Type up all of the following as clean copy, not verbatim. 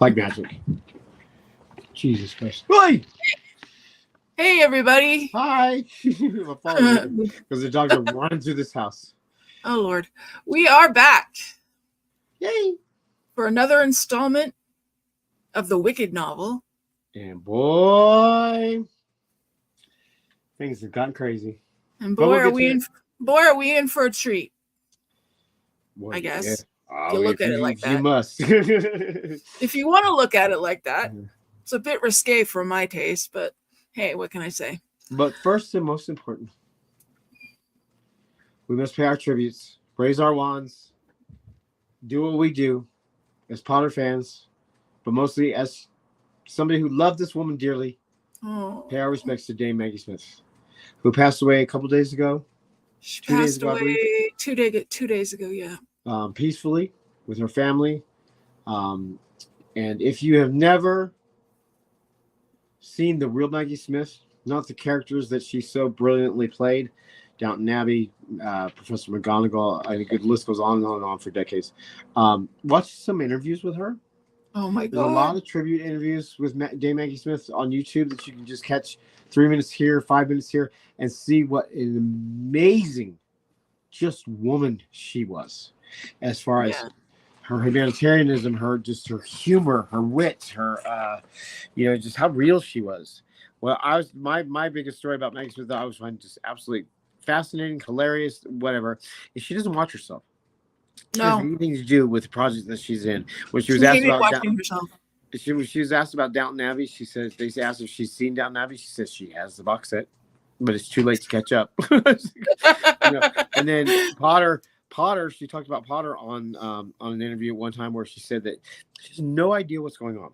Like magic. Jesus Christ. Oi! Hey, everybody. Hi. Because the dogs are running through this house. Oh, Lord. We are back Yay. for another installment of the Wicked novel. And boy, things have gotten crazy. And boy, are we in for a treat. Boy, I guess. Yeah. You look at it like that. You must. If you want to look at it like that, it's a bit risque for my taste, but hey, what can I say? But first and most important, we must pay our tributes, raise our wands, do what we do as Potter fans, but mostly as somebody who loved this woman dearly. Pay our respects to Dame Maggie Smith, who passed away a couple days ago. She passed away 2 days ago, yeah. Peacefully with her family. And if you have never seen the real Maggie Smith, not the characters that she so brilliantly played, Downton Abbey, Professor McGonagall, I think the list goes on and on and on for decades. Watch some interviews with her. Oh my God. There's a lot of tribute interviews with Dame Maggie Smith on YouTube that you can just catch 3 minutes here, 5 minutes here, and see what an amazing just woman she was. As far as her humanitarianism, her humor, her wit, her just how real she was. Well, my biggest story about Maggie Smith that I was finding just absolutely fascinating, hilarious, whatever, is she doesn't watch herself. It has anything to do with the project that she's in. When she was asked about watching herself. She was asked about Downton Abbey. She said they asked if she's seen Downton Abbey. She says she has the box set, but it's too late to catch up. And then Potter, she talked about Potter on an interview at one time where she said that she has no idea what's going on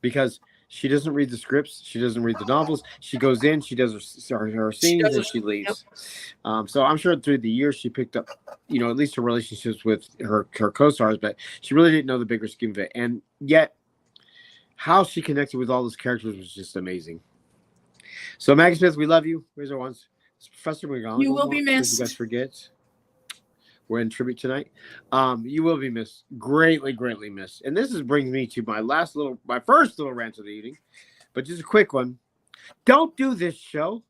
because she doesn't read the scripts, she doesn't read the novels. She goes in, she does her scenes, and she leaves. So I'm sure through the years she picked up, at least her relationships with her co-stars, but she really didn't know the bigger scheme of it. And yet, how she connected with all those characters was just amazing. So Maggie Smith, we love you. Raise our ones. It's Professor McGonagall. You will be missed. You guys forget. We're in tribute tonight. You will be missed. Greatly, greatly missed. And this brings me to my first little rant of the evening, but just a quick one. Don't do this show.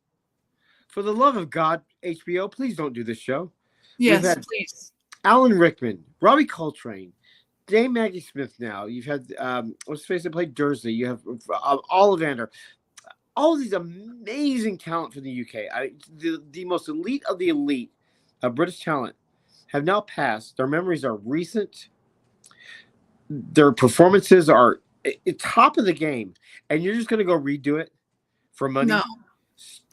For the love of God, HBO, please don't do this show. Yes, please. Alan Rickman, Robbie Coltrane, Dame Maggie Smith now. You've had, let's face it, played Dursley. You have Ollivander. All these amazing talent from the UK. The most elite of the elite of British talent have now passed. Their memories are recent. Their performances are top of the game. And you're just going to go redo it for money? No.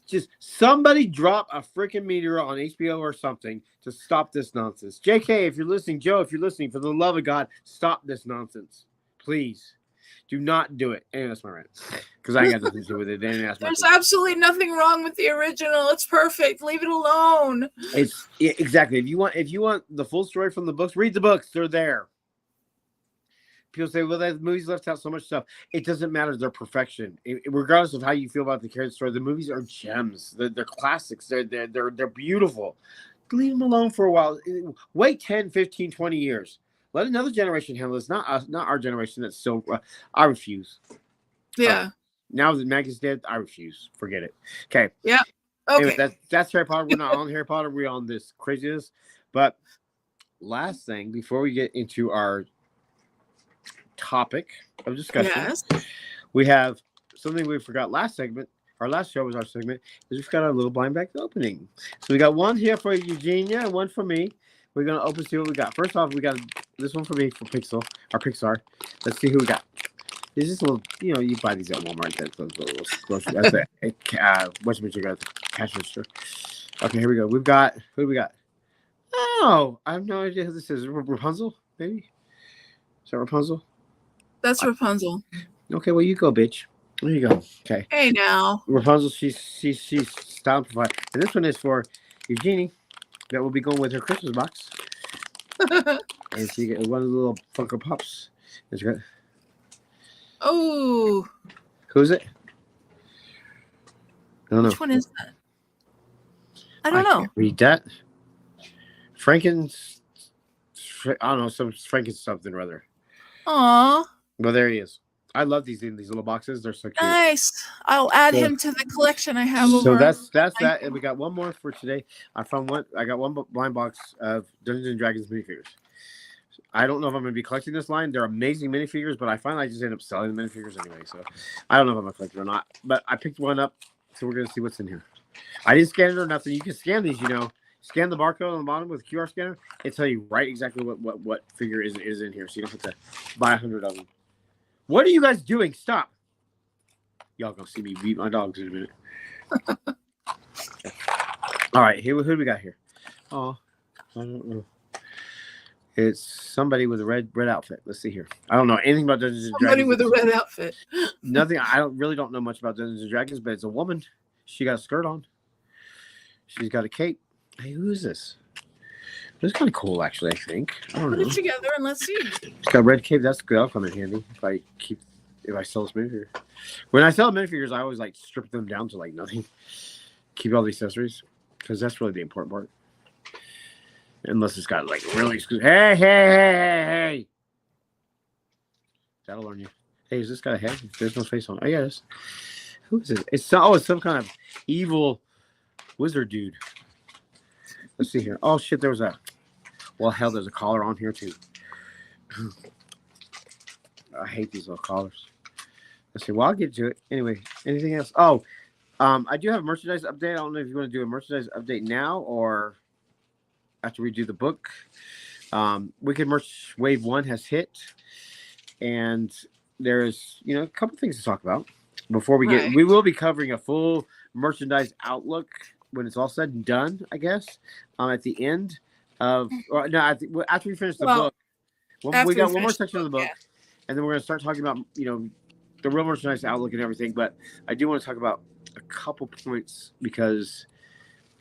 Just somebody drop a freaking meteor on HBO or something to stop this nonsense. JK, if you're listening, Joe, if you're listening, for the love of God, stop this nonsense. Please. Do not do it. And that's my rant. Because I got nothing to do with it. There's absolutely nothing wrong with the original. It's perfect. Leave it alone. Exactly. If you want the full story from the books, read the books. They're there. People say, well, the movies left out so much stuff. It doesn't matter. They're perfection. Regardless of how you feel about the character story, the movies are gems. They're classics. They're beautiful. Leave them alone for a while. Wait 10, 15, 20 years. Let another generation handle this. Not us, not our generation. That's still. I refuse. Yeah. Now that Maggie's dead, I refuse. Forget it. Okay. Yeah. Okay. Anyway, that's Harry Potter. We're not on Harry Potter. We're on this craziness. But last thing before we get into our topic of discussion, we have something we forgot last segment. Our last show was our segment. Is we've got our little blind bag opening. So we got one here for Eugenia and one for me. We're gonna open see what we got. First off, we got this one for me for Pixar. Let's see who we got. This is a little, you buy these at Walmart. That's what's you got? Cash register. Okay, here we go. Who do we got? Oh, I have no idea who this is. Rapunzel, maybe. Is that Rapunzel? That's Rapunzel. Okay, well you go, bitch. There you go. Okay. Hey now. Rapunzel, she's style provider, and this one is for Eugenie. That will be going with her Christmas box. And she get one of the little Funko Pops. Oh. Who's it? I don't know. Which one is that? I don't know. Read that. I don't know, some Franken something or other. Aw. Well, there he is. I love these in these little boxes. They're so cute. Nice. I'll add So- him to the collection I have So over. that's that, and we got one more for today. I found one. I got one blind box of Dungeons and Dragons minifigures. I don't know if I'm going to be collecting this line. They're amazing minifigures, but I finally just end up selling the minifigures anyway. So I don't know if I'm going to collect it or not. But I picked one up, so we're going to see what's in here. I didn't scan it or nothing. You can scan these, Scan the barcode on the bottom with a QR scanner. It'll tell you right exactly what figure is in here, so you don't have to buy 100 of them. What are you guys doing? Stop. Y'all going to see me beat my dogs in a minute. All right, who do we got here? Oh, I don't know. It's somebody with a red outfit. Let's see here. I don't know anything about Dungeons and Dragons. Somebody with a red outfit. Nothing. I really don't know much about Dungeons and Dragons, but it's a woman. She got a skirt on. She's got a cape. Hey, who is this? This is kind of cool, actually. I think. I don't Put know. it together and let's see. She's got a red cape. That's good. That'll come in handy if I sell this minifigure. When I sell minifigures, I always like strip them down to like nothing. Keep all the accessories because that's really the important part. Unless it's got like really hey. That'll learn you. Hey, is this got a head? There's no face on it. Oh yeah, who is it? It's some kind of evil wizard dude. Let's see here. Oh shit, there's a collar on here too. I hate these little collars. Let's see. Well, I'll get to it. Anyway, anything else? Oh, I do have a merchandise update. I don't know if you want to do a merchandise update now or after we do the book. Wicked Merch Wave 1 has hit. And there's, a couple things to talk about before we get. We will be covering a full merchandise outlook when it's all said and done, I guess. At the end of, after we finish the book. We got one more section of the book, and then we're going to start talking about, the real merchandise outlook and everything. But I do want to talk about a couple points because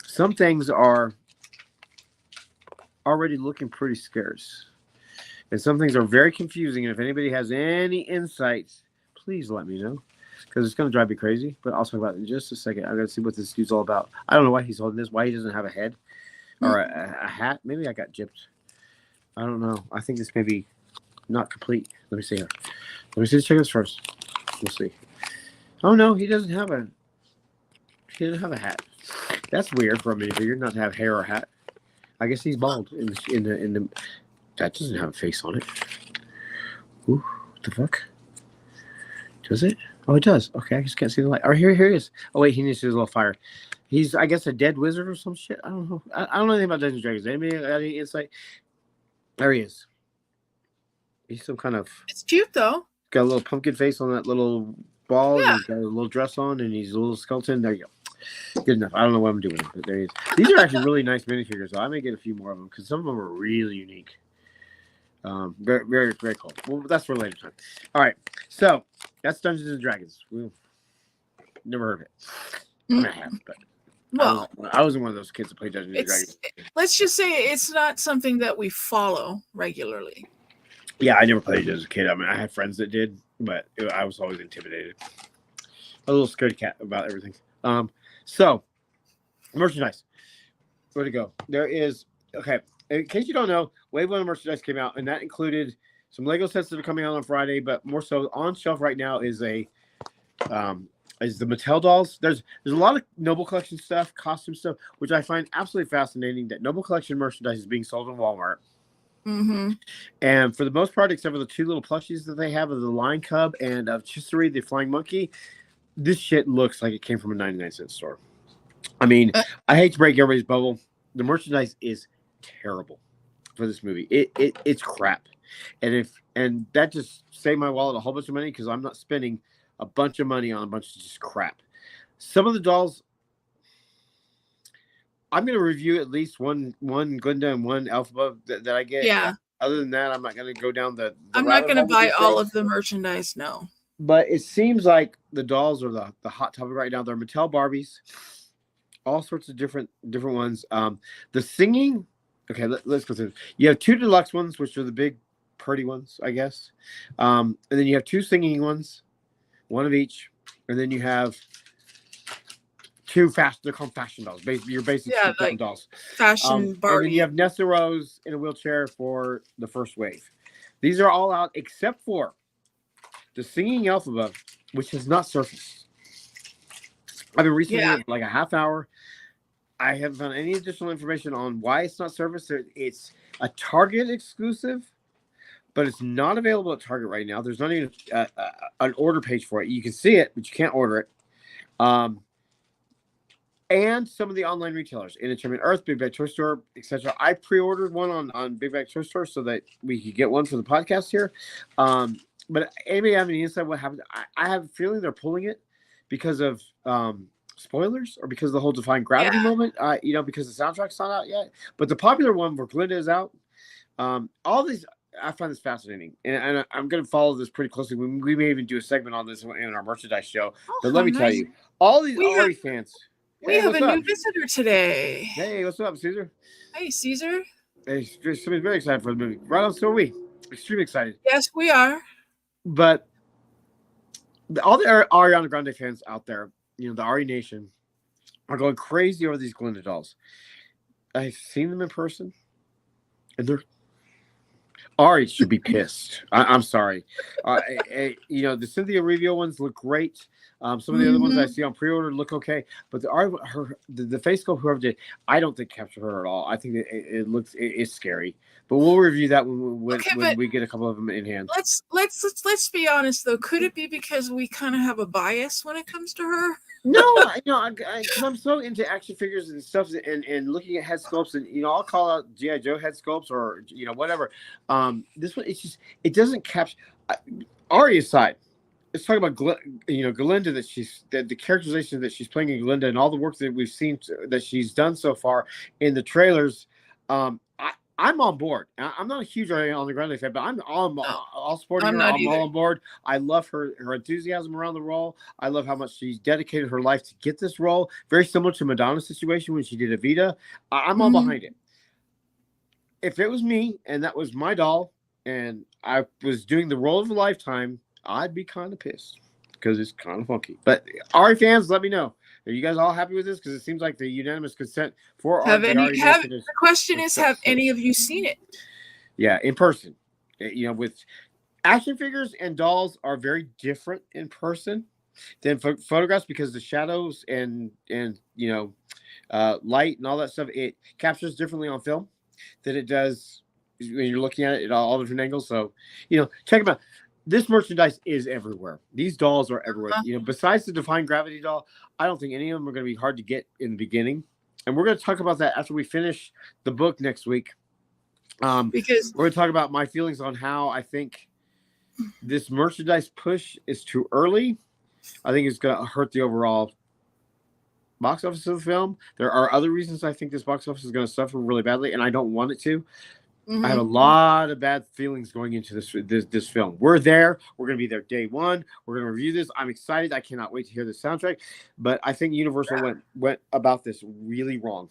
some things are already looking pretty scarce. And some things are very confusing. And if anybody has any insights, please let me know. Because it's going to drive me crazy. But I'll talk about it in just a second. I'm going to see what this dude's all about. I don't know why he's holding this. Why he doesn't have a head. Or a hat. Maybe I got gypped. I don't know. I think this may be not complete. Let me see here. Let me see the chickens first. We'll see. Oh, no. He doesn't have a hat. That's weird for a minifigure not to have hair or hat. I guess he's bald in the that doesn't have a face on it. Ooh, what the fuck? Does it? Oh, it does. Okay, I just can't see the light. Oh, here he is. Oh, wait, he needs to do a little fire. He's, I guess, a dead wizard or some shit. I don't know. I don't know anything about Dungeons and Dragons. Anybody got any insight? There he is. He's some kind of... It's cute, though. Got a little pumpkin face on that little ball. Yeah. He's got a little dress on, and he's a little skeleton. There you go. Good enough. I don't know what I'm doing, but there he is. These are actually really nice minifigures, so I may get a few more of them because some of them are really unique. Very, very, very cool. Well, that's for later time. All right, so that's Dungeons and Dragons. We've never heard of it. I mean, I have, but I wasn't one of those kids that played Dungeons and Dragons. Let's just say it's not something that we follow regularly. Yeah, I never played it as a kid. I mean, I had friends that did, but I was always intimidated. A little scaredy cat about everything. So, merchandise. Where to go? There is, okay, in case you don't know, Wave 1 merchandise came out, and that included some Lego sets that are coming out on Friday, but more so on shelf right now is the Mattel dolls. There's a lot of Noble Collection stuff, costume stuff, which I find absolutely fascinating that Noble Collection merchandise is being sold in Walmart. Mm-hmm. And for the most part, except for the two little plushies that they have of the Lion Cub and of Chisari, the flying monkey, this shit looks like it came from a 99-cent store. I mean, I hate to break everybody's bubble. The merchandise is terrible for this movie. It's crap. And that just saved my wallet a whole bunch of money because I'm not spending a bunch of money on a bunch of just crap. Some of the dolls, I'm going to review at least one Glinda and one Elphaba that I get. Yeah. Other than that, I'm not going to go down the I'm not going to buy all of the merchandise, no. But it seems like the dolls are the hot topic right now. They're Mattel Barbies, all sorts of different ones. The singing, okay, let's go through. You have two deluxe ones, which are the big, pretty ones, I guess. And then you have two singing ones, one of each. And then you have two they're called fashion dolls. Your basic like dolls. Fashion Barbie. And then you have Nessa Rose in a wheelchair for the first wave. These are all out except for the singing Elphaba, which has not surfaced. I've been researching it for like a half hour. I haven't found any additional information on why it's not surfaced. It's a Target exclusive, but it's not available at Target right now. There's not even an order page for it. You can see it, but you can't order it. And some of the online retailers, Entertainment Earth, Big Bag Toy Store, etc. I pre-ordered one on Big Bag Toy Store so that we could get one for the podcast here. But anybody have any insight what happened? I have a feeling they're pulling it because of spoilers or because of the whole Defying Gravity moment. Because the soundtrack's not out yet. But the popular one where Glinda is out. All these, I find this fascinating, and I'm going to follow this pretty closely. We may even do a segment on this in our merchandise show. But let me tell you, all these Ari fans. We have a new visitor today. Hey, what's up, Caesar? Hey, Caesar. Hey, somebody's very excited for the movie. Right on, so are we. Extremely excited. Yes, we are. But all the Ariana Grande fans out there, the Ari Nation, are going crazy over these Glinda dolls. I've seen them in person, and they're Ari should be pissed. I'm sorry. The Cynthia Revio ones look great. Some of the other ones I see on pre-order look okay, but the face sculpt whoever did, I don't think captured her at all. I think it's scary. But we'll review that when we get a couple of them in hand. Let's be honest though. Could it be because we kind of have a bias when it comes to her? No, I'm so into action figures and stuff, and looking at head sculpts, and I'll call out G.I. Joe head sculpts or whatever. This one, it doesn't capture Ari aside. Let's talk about Glinda, the characterization that she's playing in Glinda, and all the work that we've seen that she's done so far in the trailers. I'm on board. I'm not a huge Ariana Grande fan, but I'm all supporting her. I'm all on board. I love her enthusiasm around the role. I love how much she's dedicated her life to get this role. Very similar to Madonna's situation when she did Evita. I'm all behind it. If it was me and that was my doll and I was doing the role of a lifetime, I'd be kind of pissed because it's kind of funky. But Ari fans, let me know. Are you guys all happy with this? Because it seems like the unanimous consent for the question is, have any of you seen it? Yeah, in person. With action figures and dolls are very different in person than photographs because the shadows and light and all that stuff, it captures differently on film than it does when you're looking at it at all different angles. So, check them out. This merchandise is everywhere. These dolls are everywhere. Besides the Defying Gravity doll, I don't think any of them are going to be hard to get in the beginning. And we're going to talk about that after we finish the book next week. Because we're going to talk about my feelings on how I think this merchandise push is too early. I think it's going to hurt the overall box office of the film. There are other reasons I think this box office is going to suffer really badly, and I don't want it to. I have a lot of bad feelings going into this film. We're there. We're going to be there day one. We're going to review this. I'm excited. I cannot wait to hear the soundtrack. But I think Universal went about this really wrong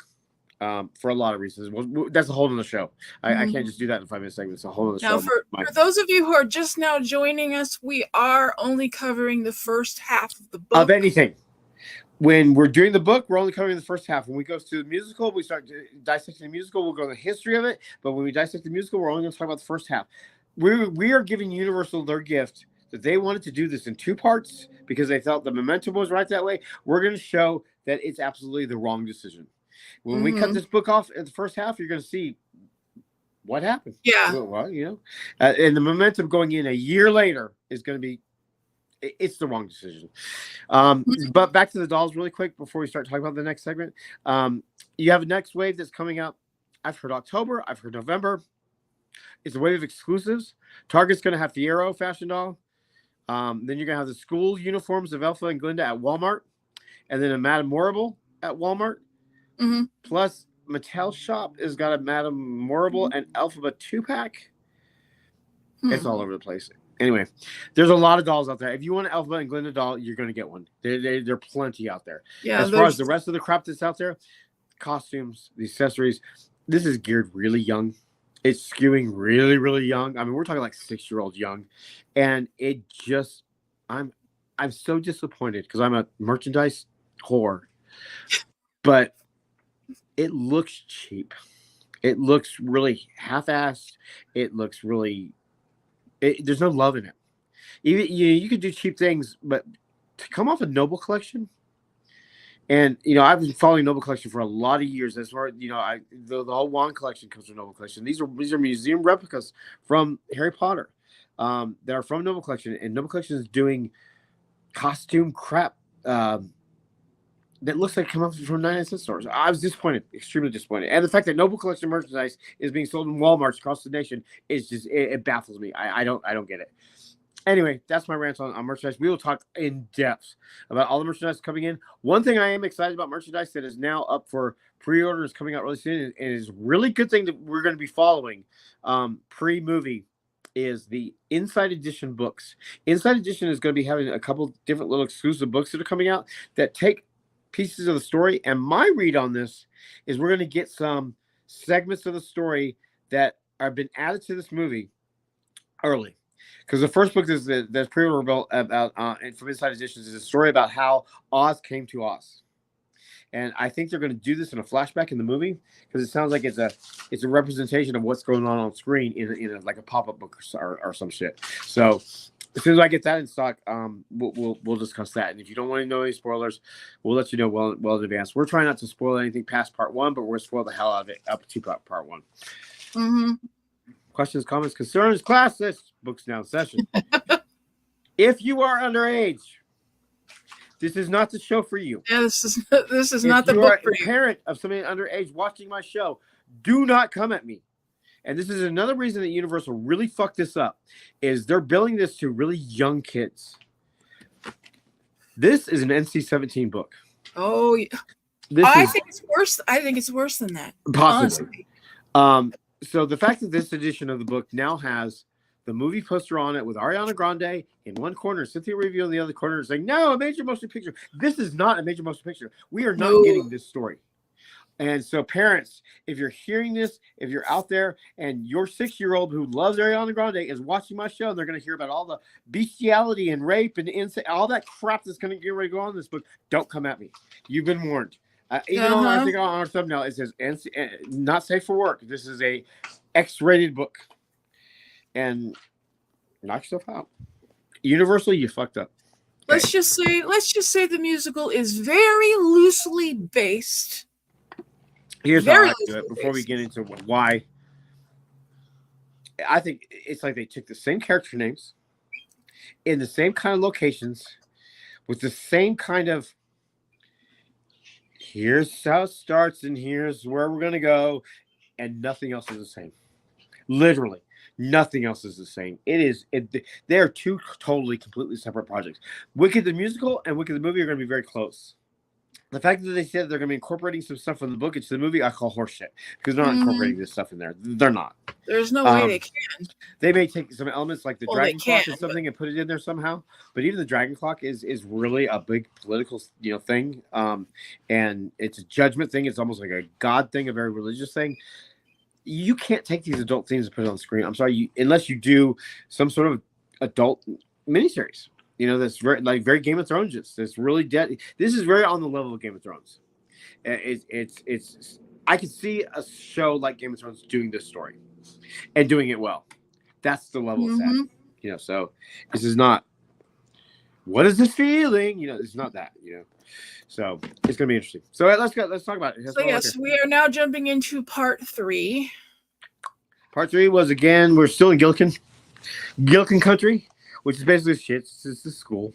for a lot of reasons. That's a whole other show. I can't just do that in 5-minute segments. It's a whole other show. Now, for those of you who are just now joining us, we are only covering the first half of the book. Of anything. When we're doing the book, we're only covering the first half. When we go to the musical, we start dissecting the musical. We'll go to the history of it. But when we dissect the musical, we're only going to talk about the first half. We are giving Universal their gift that they wanted to do this in 2 parts because they felt the momentum was right that way. We're going to show that it's absolutely the wrong decision. When we cut this book off at the first half, you're going to see what happened. Yeah. Well, and the momentum going in a year later is going to be. It's the wrong decision. But back to the dolls really quick before we start talking about the next segment. You have a next wave that's coming up. I've heard October. I've heard November. It's a wave of exclusives. Target's going to have Fiero fashion doll. Then you're going to have the school uniforms of Elphaba and Glinda at Walmart. And then a Madame Morrible at Walmart. Plus, Mattel Shop has got a Madame Morrible and Elphaba 2-pack. It's all over the place. Anyway, there's a lot of dolls out there. If you want an Elphaba and Glinda doll, you're going to get one. There are plenty out there. Yeah, as far as the rest of the crap that's out there, costumes, the accessories, this is geared really young. It's skewing really, really young. I mean, we're talking like 6-year-old young. And it just, I'm so disappointed because I'm a merchandise whore. But it looks cheap. It looks really half-assed. It looks really... there's no love in it. Even you could do cheap things, but to come off a Noble collection, and I've been following Noble collection for a lot of years. As far the whole wand collection comes from Noble collection. These are museum replicas from Harry Potter that are from Noble collection, and Noble collection is doing costume crap that looks like it came up from 99-cent stores. I was disappointed, extremely disappointed, and the fact that Noble collection merchandise is being sold in Walmarts across the nation is just it baffles me. I don't get it. Anyway, that's my rant on merchandise. We will talk in depth about all the merchandise coming in. One thing I am excited about merchandise that is now up for pre-order is coming out really soon, and is a really good thing that we're going to be following pre-movie is the Inside Edition books. Inside Edition is going to be having a couple different little exclusive books that are coming out that take pieces of the story. And my read on this is we're going to get some segments of the story that have been added to this movie early. Because the first book that's pre-order about from Inside Editions is a story about how Oz came to Oz. And I think they're going to do this in a flashback in the movie because it sounds like it's a representation of what's going on screen in like a pop-up book or some shit. So as soon as I get that in stock, we'll discuss that. And if you don't want to know any spoilers, we'll let you know well in advance. We're trying not to spoil anything past part 1, but we're going to spoil the hell out of it up to part 1. Mm-hmm. Questions, comments, concerns, class. This book's now in session. If you are underage, this is not the show for you. Yeah, this is not the book for you. If you are a parent of somebody underage watching my show, do not come at me. And this is another reason that Universal really fucked this up, is they're billing this to really young kids. This is an NC-17 book. Oh, yeah. I think it's worse. I think it's worse than that. Possibly. So the fact that this edition of the book now has the movie poster on it with Ariana Grande in one corner, Cynthia Review in the other corner, saying, no, a major motion picture. This is not a major motion picture. We are not getting this story. And so parents, if you're hearing this, if you're out there and your 6-year-old who loves Ariana Grande is watching my show, and they're going to hear about all the bestiality and rape and incest, all that crap that's going to get ready to go on in this book, don't come at me. You've been warned. Even though I think on our thumbnail it says not safe for work. This is a X-rated book. And knock yourself out. Universal, you fucked up. Okay. Let's just say the musical is very loosely based. Here's how I do it before we get into why. I think it's like they took the same character names in the same kind of locations with the same kind of here's how it starts and here's where we're going to go, and nothing else is the same. Literally, nothing else is the same. They are two totally, completely separate projects. Wicked the musical and Wicked the movie are going to be very close. The fact that they said they're going to be incorporating some stuff from the book into the movie, I call horseshit because they're not incorporating this stuff in there. They're not. There's no way they can. They may take some elements like the dragon clock or something and put it in there somehow. But even the dragon clock is really a big political thing, and it's a judgment thing. It's almost like a god thing, a very religious thing. You can't take these adult themes and put it on the screen. I'm sorry, unless you do some sort of adult miniseries. That's very Game of Thrones. It's really dead. This is very on the level of Game of Thrones. It's. I could see a show like Game of Thrones doing this story, and doing it well. That's the level it's at. So this is not. What is this feeling? It's not that. So it's gonna be interesting. So let's talk about it. So yes, we are now jumping into part 3. Part 3 was again. We're still in Gillikin country. Which is basically shit. It's the school.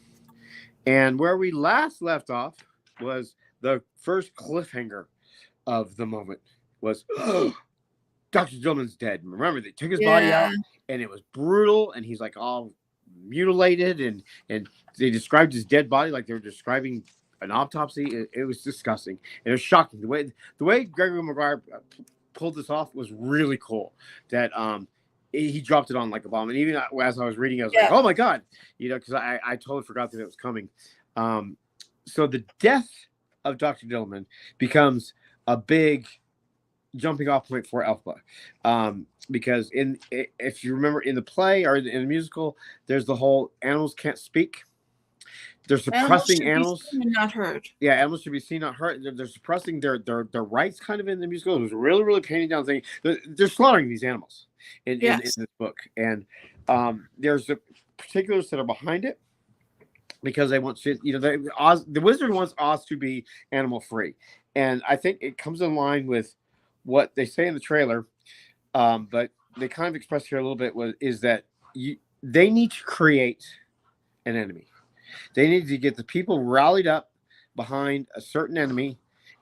And where we last left off was the first cliffhanger of the moment was Dr. Dillman's dead. Remember, they took his body out and it was brutal and he's like all mutilated and they described his dead body like they were describing an autopsy. It was disgusting. And it was shocking. The way Gregory Maguire pulled this off was really cool. That he dropped it on like a bomb. And even as I was reading, I was like, oh my God, because I totally forgot that it was coming. So the death of Dr. Dillman becomes a big jumping off point for Elphaba. Because if you remember in the play or in the musical, there's the whole animals can't speak. They're suppressing animals. Not heard. Yeah, animals should be seen, not heard. They're suppressing their rights kind of in the musical. It was a really, really painting down thing. They're slaughtering these animals in this book. And there's a particulars that are behind it because they want shit. You know, the wizard wants Oz to be animal free, and I think it comes in line with what they say in the trailer. But they kind of express here a little bit is that they need to create an enemy. They need to get the people rallied up behind a certain enemy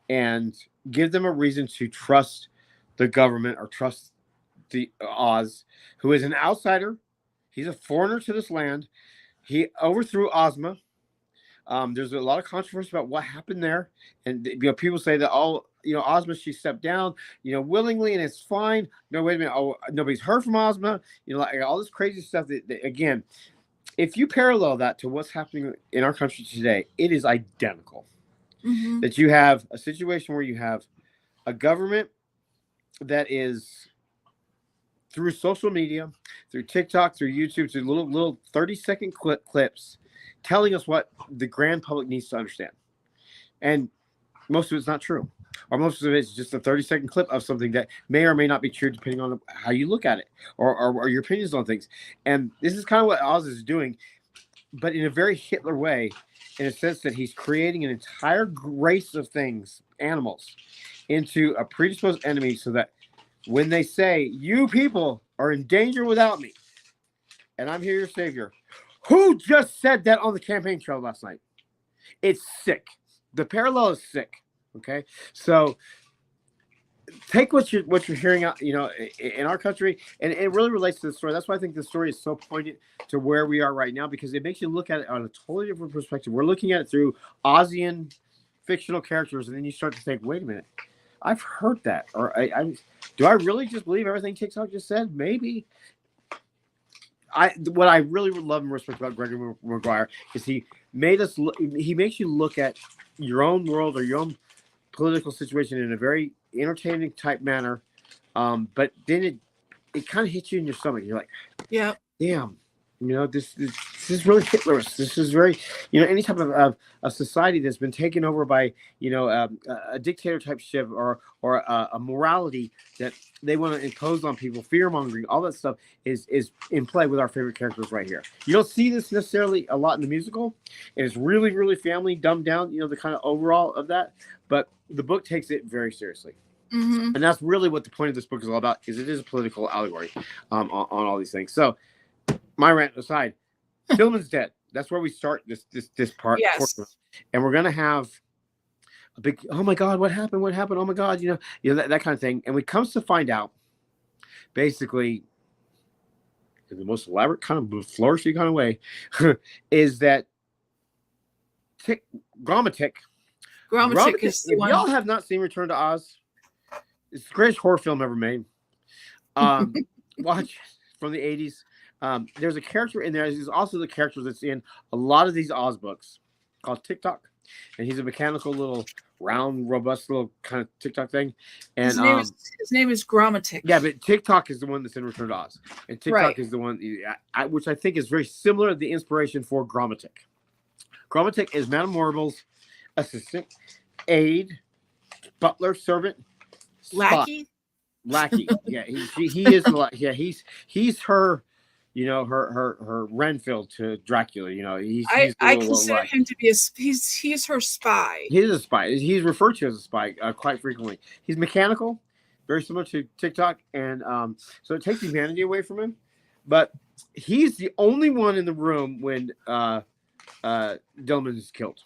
and give them a reason to trust the government or trust the Oz, who is an outsider. He's a foreigner to this land. He overthrew Ozma. There's a lot of controversy about what happened there, and people say that Ozma, she stepped down, willingly, and it's fine. No, wait a minute. Oh, nobody's heard from Ozma. Like all this crazy stuff. That again, if you parallel that to what's happening in our country today, it is identical. Mm-hmm. That you have a situation where you have a government that is through social media, through TikTok, through YouTube, through little 30-second clips, telling us what the grand public needs to understand. And most of it's not true. Or most of it's just a 30-second clip of something that may or may not be true depending on how you look at it or your opinions on things. And this is kind of what Oz is doing, but in a very Hitler way, in a sense that he's creating an entire race of things, animals, into a predisposed enemy so that when they say, you people are in danger without me, and I'm here your savior, who just said that on the campaign trail last night? It's sick. The parallel is sick. Okay, so take what you're hearing out, in our country, and it really relates to the story. That's why I think the story is so poignant to where we are right now, because it makes you look at it on a totally different perspective. We're looking at it through Ozian fictional characters, and then you start to think, wait a minute, I've heard that, or do I really just believe everything TikTok just said? Maybe. What I really would love and respect about Gregory Maguire is he makes you look at your own world or your own political situation in a very entertaining type manner, but then it kind of hits you in your stomach. You're like, yeah, damn, this is really Hitlerist. This is very, any type of society that's been taken over by a dictator type ship or a morality that they want to impose on people, fear mongering, all that stuff is in play with our favorite characters right here. You don't see this necessarily a lot in the musical. It is really, really family dumbed down, the kind of overall of that, but the book takes it very seriously. Mm-hmm. And that's really what the point of this book is all about, is it is a political allegory on all these things. So my rant aside, Stillman's dead. That's where we start this part. Yes. And we're gonna have a big, oh my God, what happened? Oh my God, that kind of thing. And it comes to find out, basically, in the most elaborate kind of flourishy kind of way, is that Grommatic is the one. If y'all have not seen Return to Oz, it's the greatest horror film ever made. Watch from the 80s. There's a character in there. There's also the character that's in a lot of these Oz books called TikTok. And he's a mechanical little round, robust little kind of TikTok thing. And his name is Grommatic. Yeah, but TikTok is the one that's in Return to Oz. And TikTok is the one which I think is very similar to the inspiration for Grommatic. Grommatic is Madame Morble's assistant, aide, butler, servant, lackey. Yeah, he is. Yeah, he's her. Her Renfield to Dracula. I consider him to be he's her spy. He's a spy. He's referred to as a spy quite frequently. He's mechanical, very similar to TikTok, and so it takes humanity away from him. But he's the only one in the room when Dillman is killed,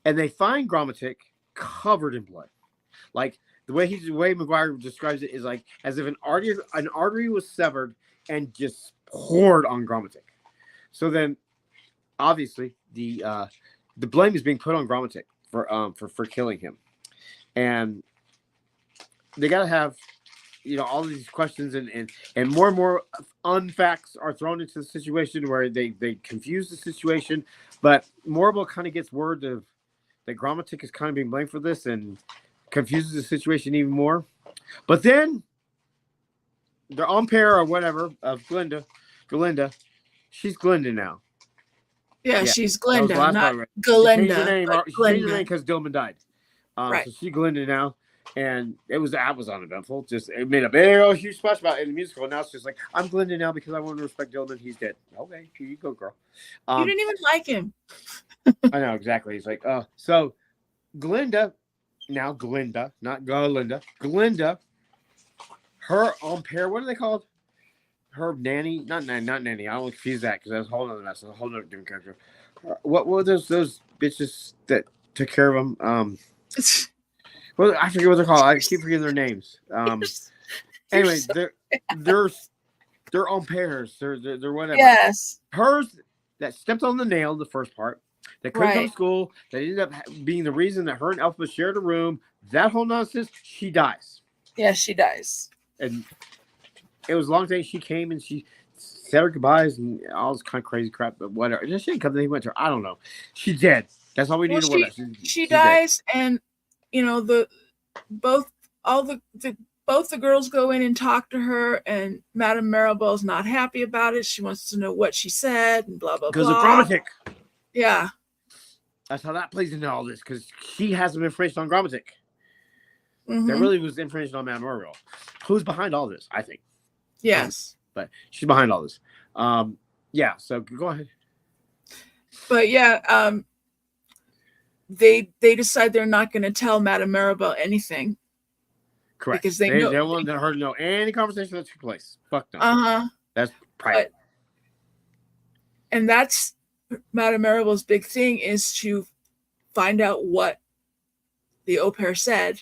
and they find Grommatic covered in blood, like the way Maguire describes it is like as if an artery was severed and just poured on Grommatic. So then, obviously, the blame is being put on Grommatic for killing him, and they got to have all these questions and more unfacts are thrown into the situation where they confuse the situation. But Morrible kind of gets word of that Grommatic is kind of being blamed for this and confuses the situation even more. But then the umpire or whatever of Glinda, she's Glinda now. Yeah, she's Glinda, not Glinda. She changed her name because Dillman died. Right. So she's Glinda now. And that was uneventful. Just it made a big old huge splash about it in the musical. Now it's just like I'm Glinda now because I want to respect Dylan. He's dead. Okay, here you go, girl. You didn't even like him. I know exactly. He's like, so Glinda, now Glinda, not Glinda. Glinda, her pair. What are they called? Her nanny, not nanny. I don't confuse that because that's a whole other mess. A whole other different character. What were those bitches that took care of them? Well, I forget what they're called. I keep forgetting their names. Anyway, they're on pairs. They're whatever. Yes. Hers that stepped on the nail in the first part. That couldn't come to school. That ended up being the reason that her and Elphaba shared a room. That whole nonsense. She dies. Yeah, she dies. And it was a long day. She came and she said her goodbyes and all this kind of crazy crap. But whatever. She didn't come. Then he went to her. I don't know. She's dead. That's all we need to worry about. She dies, dead. And you know both the girls go in and talk to her, and Madame Maribel's not happy about it. She wants to know what she said and blah blah blah. Because of grammatic. Yeah. That's how that plays into all this, because she has some information on grammatic. Mm-hmm. There really was information on Madame Maribel. Who's behind all this? I think. Yes. But she's behind all this. Yeah. So go ahead. But yeah, they decide they're not going to tell Madame Maribel anything. Correct. Because they know don't want her to know any conversation that took place. Fuck them. That's private. And that's Madame Maribel's big thing, is to find out what the au pair said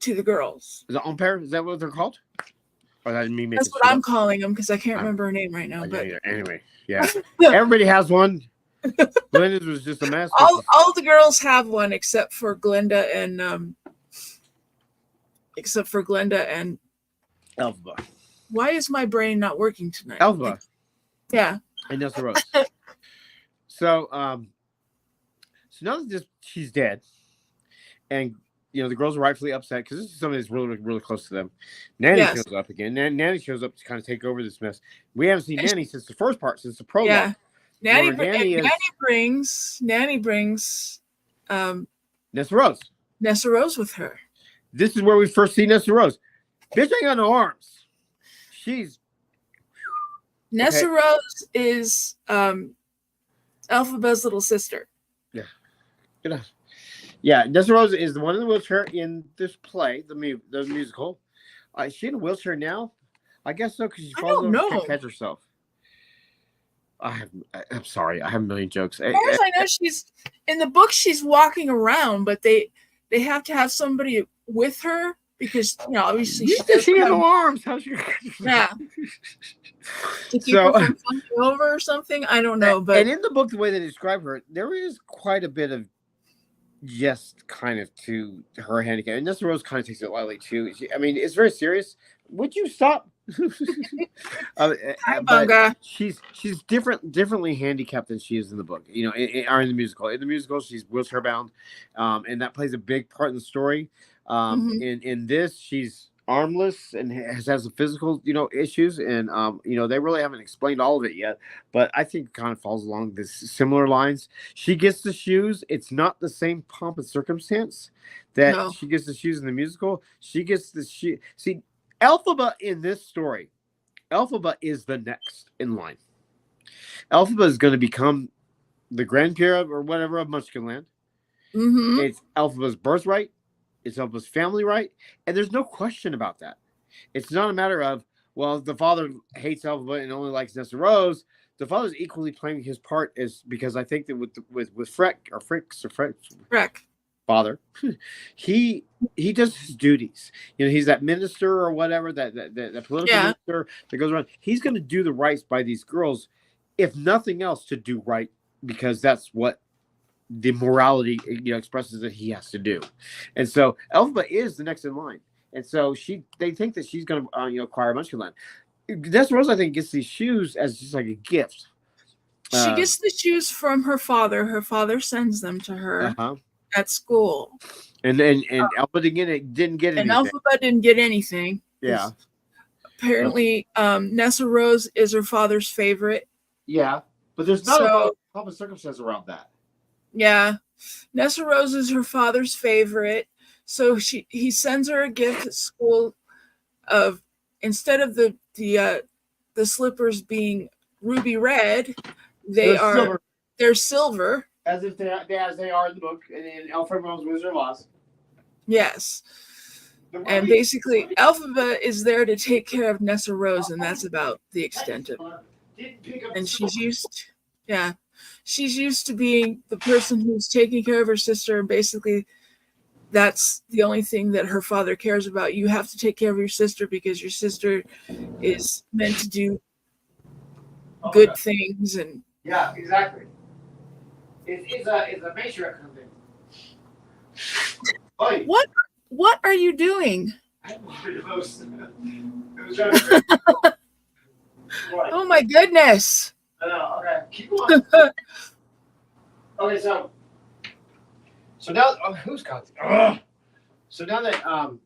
to the girls. Is it au pair? Is that what they're called? Or that me That's what I'm calling them, because I can't remember her name right now. But anyway, yeah. Everybody has one. Glinda's was just a mess. All the girls have one except for Glinda and Elphaba. Why is my brain not working tonight? Elphaba. Yeah. And that's the Rose. So now that she's dead, and you know the girls are rightfully upset because this is something that's really, really close to them. Nanny shows up again. Nanny shows up to kind of take over this mess. We haven't seen Nanny since the first part, since the prologue. Yeah. Nanny brings Nessa Rose. Nessa Rose with her. This is where we first see Nessa Rose. Bitch ain't got no arms. Nessa Rose is Elphaba's little sister. Yeah. Good enough. Yeah, Nessa Rose is the one in the wheelchair in this play, the musical. Is she in a wheelchair now? I guess so, because she falls over and can't catch herself. I'm sorry. I have a million jokes. As far as I know, she's in the book. She's walking around, but they have to have somebody with her because obviously she has no arms. How's she? Yeah. To keep her from falling over or something. I don't know, but in the book, the way they describe her, there is quite a bit of just kind of to her handicap, and Nessa Rose kind of takes it lightly too. It's very serious. Would you stop? But she's differently handicapped than she is in the book, or in the musical. In the musical, she's wheelchair bound, and that plays a big part in the story. In this, she's armless and has the physical, issues, and they really haven't explained all of it yet. But I think it kind of falls along this similar lines. She gets the shoes. It's not the same pomp and circumstance that she gets the shoes in the musical. She gets the shoe. See. Elphaba in this story, Elphaba is the next in line. Elphaba is going to become the grandpeer or whatever of Munchkinland. Mm-hmm. It's Elphaba's birthright. It's Elphaba's family right. And there's no question about that. It's not a matter of, well, the father hates Elphaba and only likes Nessa Rose. The father's equally playing his part because I think that with Freck. Father, he does his duties. He's that minister or whatever, that political minister that goes around. He's going to do the rights by these girls, if nothing else, to do right, because that's what the morality expresses that he has to do. And so Elphaba is the next in line, and so they think that she's going to acquire Munchkinland. Nessa Rose, I think, gets these shoes as just like a gift. She gets the shoes from her father. Her father sends them to her. At school, and Elphaba didn't get anything. And Elphaba didn't get anything. Yeah. Apparently, Nessa Rose is her father's favorite. Yeah, but there's not a lot of common circumstance around that. Yeah, Nessa Rose is her father's favorite. So he sends her a gift at school of, instead of the slippers being ruby red, they're silver. As if they are in the book and in Elphaba's Wizard of Oz. Yes. And basically, Elphaba is there to take care of Nessa Rose, and that's about the extent of it. And she's used to being the person who's taking care of her sister, and basically that's the only thing that her father cares about. You have to take care of your sister because your sister is meant to do good things. And yeah, exactly. It's a matriarch kind of thing. What are you doing? I wanted to post. It was Oh my goodness. I know, okay. Keep going. Okay, so now who's got so now that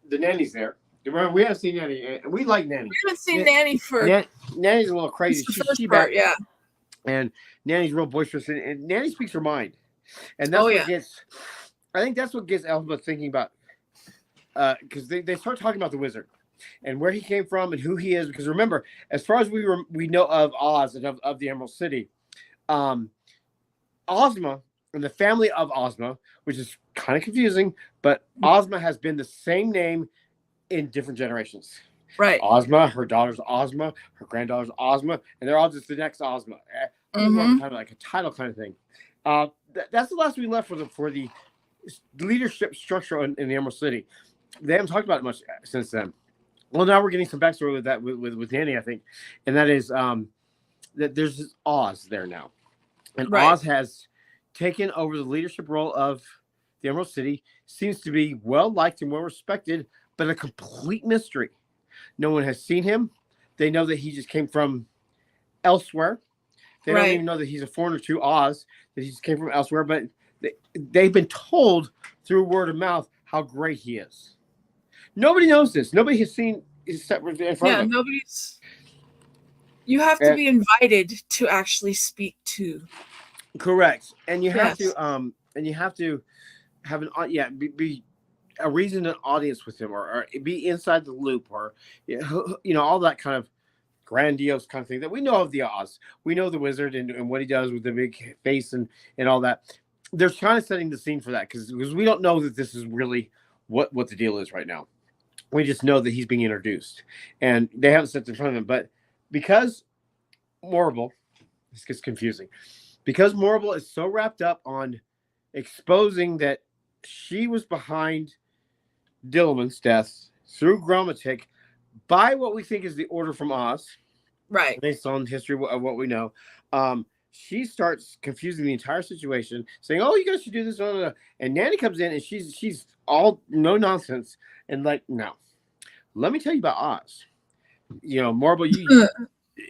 the nanny's there. Remember, we haven't seen Nanny, and we like Nanny. We haven't seen Nanny for Nanny's a little crazy. She's part, yeah. And Nanny's real boisterous, and Nanny speaks her mind, and that's what gets. I think that's what gets Elphaba thinking about, because they start talking about the wizard and where he came from and who he is. Because remember, as far as we know of Oz and of the Emerald City, Ozma and the family of Ozma, which is kind of confusing, but Ozma has been the same name in different generations. Right. Ozma, her daughter's Ozma, her granddaughter's Ozma, and they're all just the next Ozma. Like a title kind of thing. That's the last we left for the leadership structure in the Emerald City. They haven't talked about it much since then. Well, now we're getting some backstory with that with Nanny, I think, and that is that there's Oz there now, and Oz has taken over the leadership role of the Emerald City. Seems to be well liked and well respected, but a complete mystery. No one has seen him. They know that he just came from elsewhere. They don't even know that he's a foreigner to Oz, that he just came from elsewhere, but they've been told through word of mouth how great he is. Nobody knows this. Nobody has seen except in front of them. Nobody's. You have to be invited to actually speak to. Correct, and you have to have an be a reasoned audience with him, or be inside the loop, or all that kind of grandiose kind of thing that we know of the Oz. We know the wizard and what he does with the big face and all that. They're kind of setting the scene for that because we don't know that this is really what the deal is right now. We just know that he's being introduced, and they haven't set it in front of him. But because Morrible, this gets confusing, because Morrible is so wrapped up on exposing that she was behind Dillman's death through Grammatic by what we think is the order from Oz, right? Based on history of what we know. She starts confusing the entire situation, saying, "Oh, you guys should do this." And Nanny comes in, and she's all no nonsense, and like, no, let me tell you about Oz. Marble,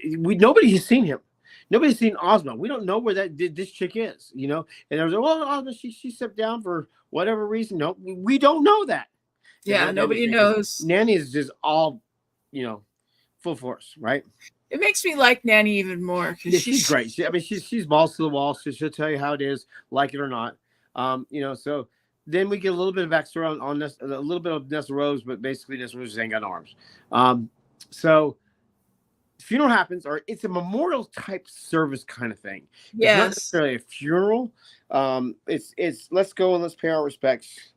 nobody has seen him. Nobody's seen Ozma. We don't know where this chick is. And I was like, "Well, Ozma, she stepped down for whatever reason." No, we don't know that. Yeah, nobody knows. Nanny is just all, full force, right? It makes me like Nanny even more because she's great. She's balls to the wall. She'll tell you how it is, like it or not. So then we get a little bit of backstory on this, a little bit of Nessa Rose, but basically Nessa Rose ain't got no arms. So funeral happens, or it's a memorial type service kind of thing. Yes. It's not necessarily a funeral. It's let's go and let's pay our respects.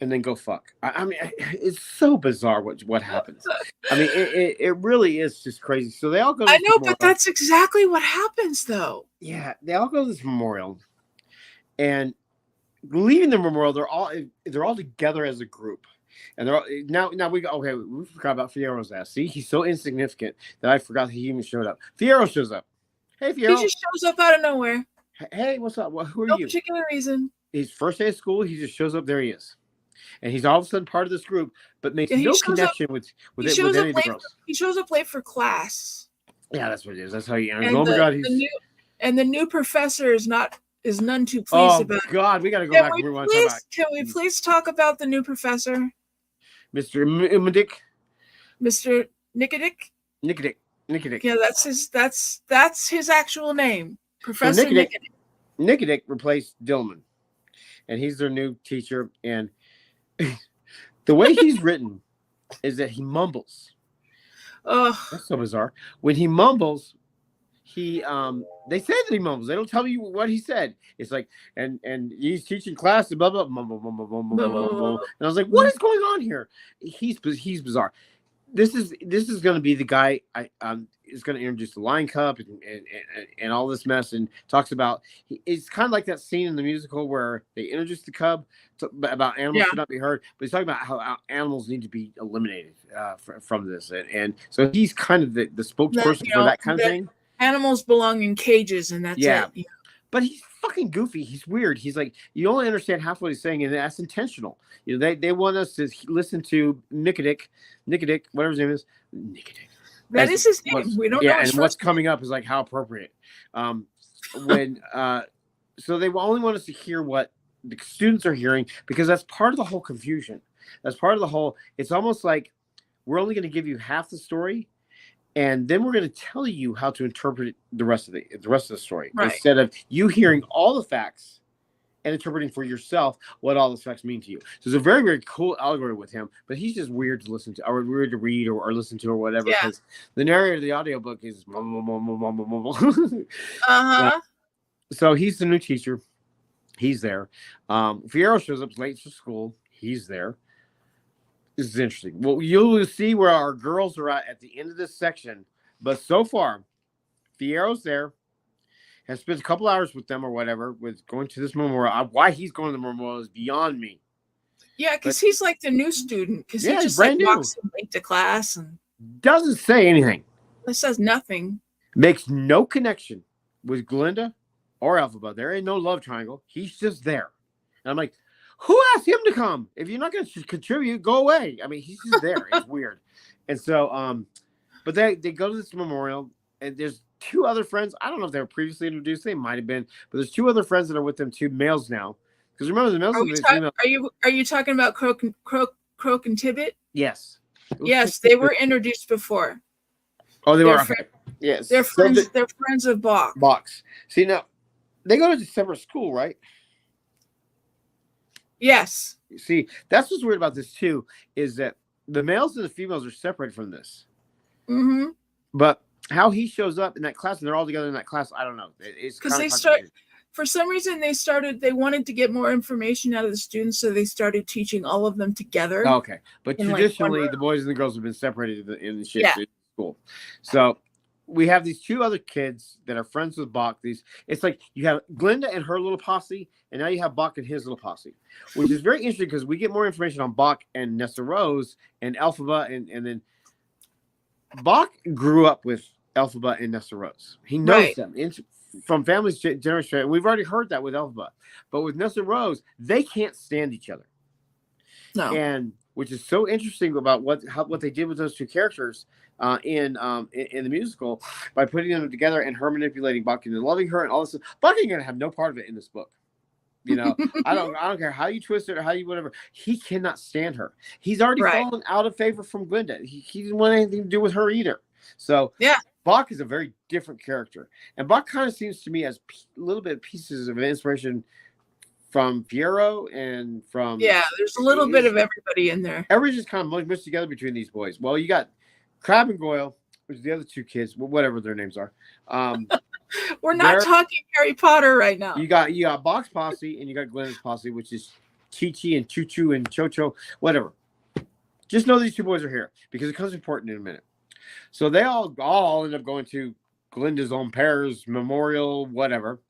And then go fuck. I mean, it's so bizarre what happens. I mean, it really is just crazy. So they all go. I know, but that's exactly what happens, though. Yeah, they all go to this memorial, and leaving the memorial, they're all together as a group, and they're all, now we go. Okay, we forgot about Fiero's ass. See, he's so insignificant that I forgot he even showed up. Fiero shows up. Hey, Fiero. He just shows up out of nowhere. Hey, what's up? Who are you? No particular reason. His first day of school, he just shows up. There he is. And he's all of a sudden part of this group, but makes no connection with any of the girls. He shows up late for class. Yeah, that's what it is. That's how you. Oh my God, the new professor is none too pleased about. Oh God, we got to go back. Can we please talk about the new professor, Mr. Imadick? Mr. Nicodick? Nicodick. Yeah, that's his actual name, Professor Nicodick. Nicodick replaced Dillman. and he's their new teacher. And the way he's written is that he mumbles. Oh, That's so bizarre. When he mumbles, he they say that he mumbles. They don't tell you what he said. It's like and he's teaching class and blah blah mumble mumble mumble mumble mumble. And I was like, what is going on here? He's bizarre. This is going to be the guy is going to introduce the Lion Cup and all this mess, and talks about it's kind of like that scene in the musical where they introduce the cub about animals should not be hurt, but he's talking about how animals need to be eliminated from this, and so he's kind of the spokesperson for that kind of thing. Animals belong in cages, and that's it. Yeah. But he's fucking goofy. He's weird. He's like, you only understand half what he's saying, and that's intentional. You know, they want us to listen to Nicodic, whatever his name is. Nicodic. That is his name. We don't know. And what's coming up is like how appropriate. So they only want us to hear what the students are hearing, because that's part of the whole confusion. That's part of the whole. It's almost like we're only going to give you half the story, and then we're going to tell you how to interpret the rest of the story, instead of you hearing all the facts and interpreting for yourself what all those facts mean to you. So it's a very, very cool allegory with him, but he's just weird to listen to, or weird to read, or listen to, or whatever. Because the narrator of the audiobook is So he's the new teacher. He's there. Fierro shows up late for school. He's there. This is interesting. Well, you'll see where our girls are at the end of this section. But so far, Fierro's there. Has spent a couple hours with them or whatever, with going to this memorial. Why he's going to the memorial is beyond me. Yeah, because he's like the new student. Because he just like walks in late to class and doesn't say anything. It says nothing. Makes no connection with Glinda or Elphaba. There ain't no love triangle. He's just there. And I'm like, who asked him to come? If you're not going to contribute, go away. I mean, he's just there. It's weird. And so, but they go to this memorial, and there's two other friends. I don't know if they were previously introduced. They might have been, but there's two other friends that are with them, two males now. Because remember, the males are you talking about Croak and Tibbet? Yes. Yes, they were introduced before. Oh, they were. Okay. Yes, they're friends. They're friends of Bach. Box. See, now they go to a separate school, right? Yes. See, that's what's weird about this too, is that the males and the females are separated from this. Mm-hmm. But how he shows up in that class, and they're all together in that class, I don't know. It's because for some reason they wanted to get more information out of the students, so they started teaching all of them together. Okay, but traditionally, the boys and the girls have been separated in the school. So we have these two other kids that are friends with Bach. It's like you have Glinda and her little posse, and now you have Bach and his little posse, which is very interesting because we get more information on Bach and Nessa Rose and Elphaba, and then Bach grew up with Elphaba and Nessa Rose. He knows them from families generation, and we've already heard that with Elphaba. But with Nessa Rose, they can't stand each other. No, and which is so interesting about what they did with those two characters in the musical by putting them together and her manipulating Bach and loving her and all this. Bach ain't gonna have no part of it in this book. You know, I don't care how you twist it or how you whatever. He cannot stand her. He's already fallen out of favor from Glinda. He didn't want anything to do with her either. So Bach is a very different character, and Bach kind of seems to me as a little bit of pieces of inspiration from Fierro and from there's a little bit of everybody in there. Everybody's just kind of mixed together between these boys. Well, you got Crab and Goyle, which is the other two kids, whatever their names are. We're not talking Harry Potter right now. You got Bach's posse and you got Glenda's posse, which is Chi-Chi and Choo-Choo and Cho-Cho, whatever. Just know these two boys are here because it becomes important in a minute. So they all end up going to Glinda's own pair's memorial, whatever.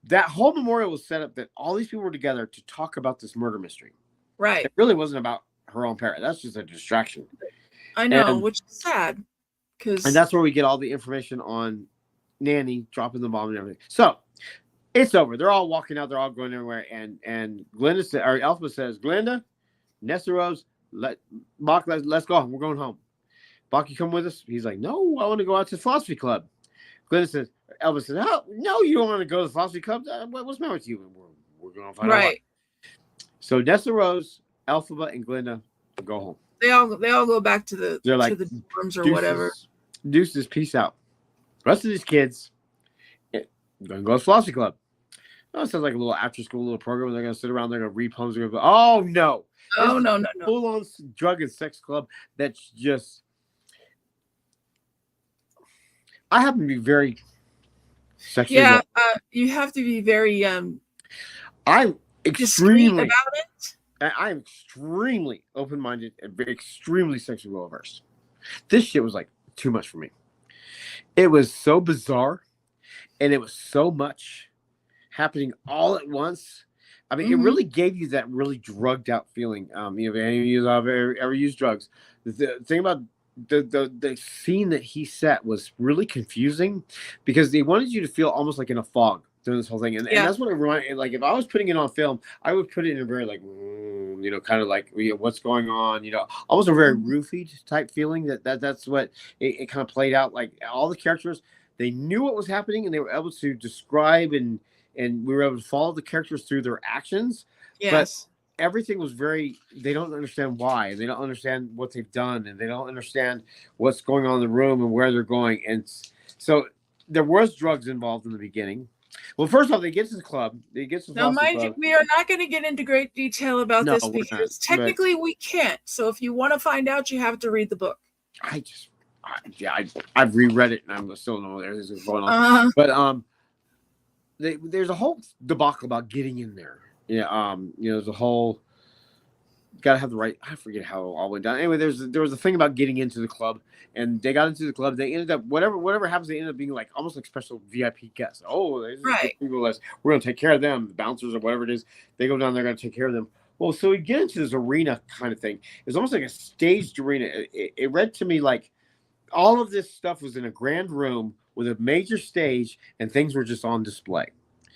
That whole memorial was set up that all these people were together to talk about this murder mystery. Right. It really wasn't about her own pair. That's just a distraction. I know, which is sad. And that's where we get all the information on Nanny dropping the bomb and everything. So it's over. They're all walking out. They're all going everywhere. And Glinda or Elphaba says, Glinda, Nessa Rose, let's go. We're going home. Bach, you come with us? He's like, no, I want to go out to the philosophy club. Glinda says, Elphaba says, oh, no, you don't want to go to the philosophy club. What's the matter with you? We're going to find out. So Nessa Rose, Elphaba, and Glinda go home. They all go back to the dorms or whatever. Deuces, peace out. The rest of these kids going to go to the philosophy club. Oh, it sounds like a little after school little program. They're gonna sit around. They're gonna read poems. They're gonna go, oh no, this Oh is no, no, no. full on drug and sex club. That's just. I happen to be very sexually. Yeah, you have to be very I'm discreet extremely. about it. I am extremely open-minded and very extremely sexually well-versed. This shit was like too much for me. It was so bizarre, and it was so much happening all at once. I mean, it really gave you that really drugged out feeling. If any of you have ever used drugs, the thing about the scene that he set was really confusing because they wanted you to feel almost like in a fog during this whole thing, and that's what it reminded. Like if I was putting it on film, I would put it in a very like kind of like what's going on, almost a very roofied type feeling. That's what it kind of played out. Like all the characters, they knew what was happening and they were able to describe and we were able to follow the characters through their actions. Yes. But everything was they don't understand why. They don't understand what they've done. And they don't understand what's going on in the room and where they're going. And so there was drugs involved in the beginning. Well, first off, they get to the club. Now, mind you, we are not going to get into great detail about this because technically we can't. So if you want to find out, you have to read the book. I've reread it and I'm still don't know what there's going on. But there's a whole debacle about getting in there. There's a whole gotta have the right. I forget how it all went down. Anyway, there was a thing about getting into the club, and they got into the club. They ended up whatever happens. They ended up being like almost like special VIP guests. Oh, right. We're gonna take care of them, the bouncers or whatever it is. They go down there, gonna take care of them. Well, so we get into this arena kind of thing. It's almost like a staged arena. It read to me like all of this stuff was in a grand room with a major stage, and things were just on display.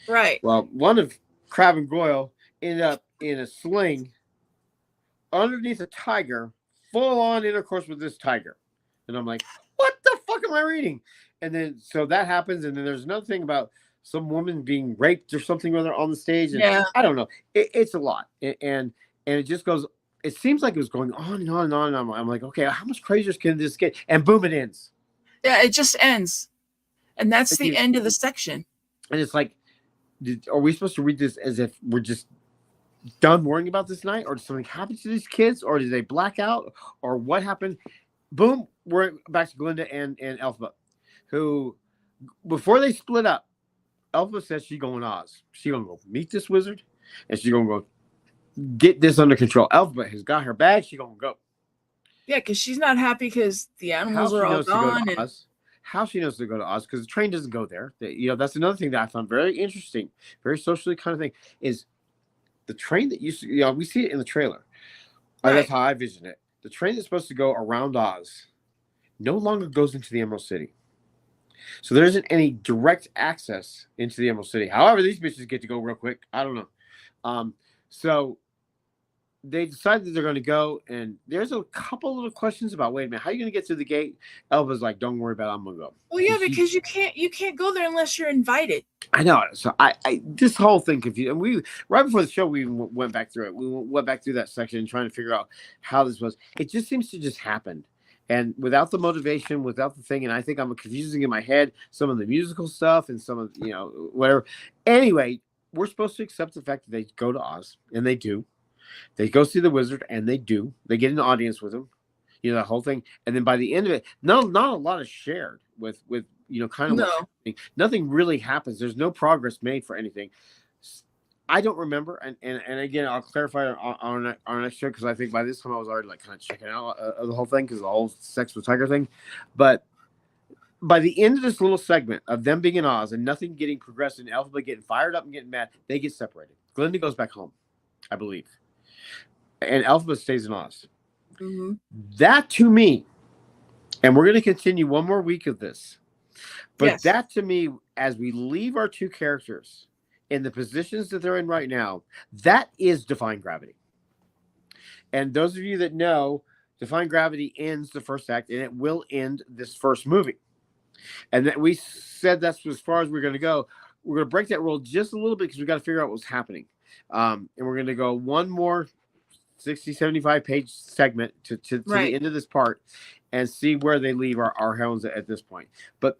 Right. Well, one of Crab and Goyle ended up in a sling underneath a tiger, full on intercourse with this tiger. And I'm like, what the fuck am I reading? And then, so that happens. And then there's another thing about some woman being raped or something or other on the stage. And I don't know. It's a lot. And it just goes, it seems like it was going on and on and on. And I'm like, okay, how much crazier can this get? And boom, it ends. Yeah, it just ends. And that's the end of the section. And it's like, are we supposed to read this as if we're just done worrying about this night, or did something happen to these kids, or did they black out, or what happened? Boom, we're back to Glinda and Elphaba, who before they split up, Elphaba says she's going to Oz. She's gonna go meet this wizard, and she's gonna go get this under control. Elphaba has got her bag. She's gonna go. Yeah, because she's not happy because the animals are all gone. How she knows to go to Oz, because the train doesn't go there. That's another thing that I found very interesting, very socially kind of thing, is the train that used to, we see it in the trailer. Right. That's how I vision it. The train that's supposed to go around Oz no longer goes into the Emerald City. So there isn't any direct access into the Emerald City. However, these bitches get to go real quick. I don't know. So they decided that they're going to go, and there's a couple little questions about, wait a minute, how are you going to get through the gate? Elva's like, don't worry about it, I'm going to go. Well, yeah, because you can't go there unless you're invited. I know. So I this whole thing confused. And we, right before the show, we went back through it. We went back through that section trying to figure out how this was. It just seems to just happen. And without the motivation, without the thing, and I think I'm confusing in my head some of the musical stuff and some of, whatever. Anyway, we're supposed to accept the fact that they go to Oz, and they do. They go see the wizard, and they do. They get an audience with him, that whole thing. And then by the end of it, not a lot is shared with kind of nothing really happens. There's no progress made for anything. I don't remember, and again, I'll clarify on our next show, because I think by this time I was already like kind of checking out the whole thing, because the whole sex with tiger thing. But by the end of this little segment of them being in Oz and nothing getting progressed and Elphaba getting fired up and getting mad, they get separated. Glinda goes back home, I believe. And Elphaba stays in Oz. Mm-hmm. That to me, and we're going to continue one more week of this, but that to me, as we leave our two characters in the positions that they're in right now, that is Defying Gravity. And those of you that know, Defying Gravity ends the first act, and it will end this first movie. And that we said that's as far as we're going to go. We're going to break that rule just a little bit, because we got to figure out what's happening. And we're going to go one more 60, 75 page segment to the end of this part and see where they leave our heroines at this point. But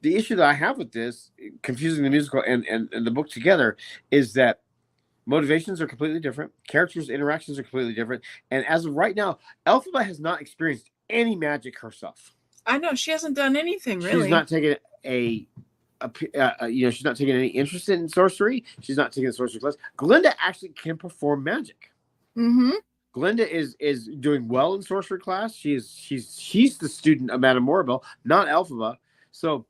the issue that I have with this, confusing the musical and the book together, is that motivations are completely different. Characters' interactions are completely different. And as of right now, Elphaba has not experienced any magic herself. I know she hasn't done anything really. She's not taken she's not taking any interest in sorcery. She's not taking a sorcery class. Glinda actually can perform magic. Mm-hmm. Glinda is doing well in sorcery class. She's the student of Madame Morabelle, not Elphaba. So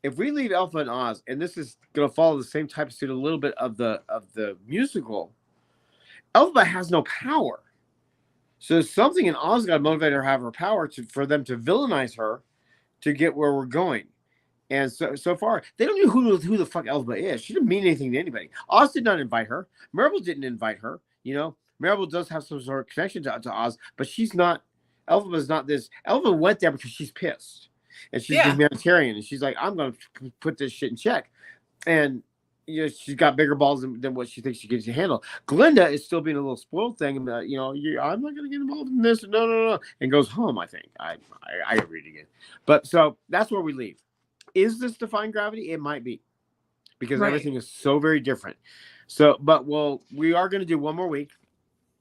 if we leave Elphaba and Oz, and this is going to follow the same type of suit a little bit of the musical, Elphaba has no power. So something in Oz got to motivate her to have her power for them to villainize her to get where we're going. And so far, they don't know who the fuck Elphaba is. She didn't mean anything to anybody. Oz did not invite her. Marable didn't invite her. You know, Marable does have some sort of connection to Oz, but she's not. Elphaba's not this. Elphaba went there because she's pissed, and she's a humanitarian, and she's like, I'm going to put this shit in check. And you know, she's got bigger balls than what she thinks she can handle. Glinda is still being a little spoiled thing, and you know, I'm not going to get involved in this. No, and goes home. I think I read it again, but so that's where we leave. Is this defying gravity? It might be, because everything is so very different. So, but we are going to do one more week.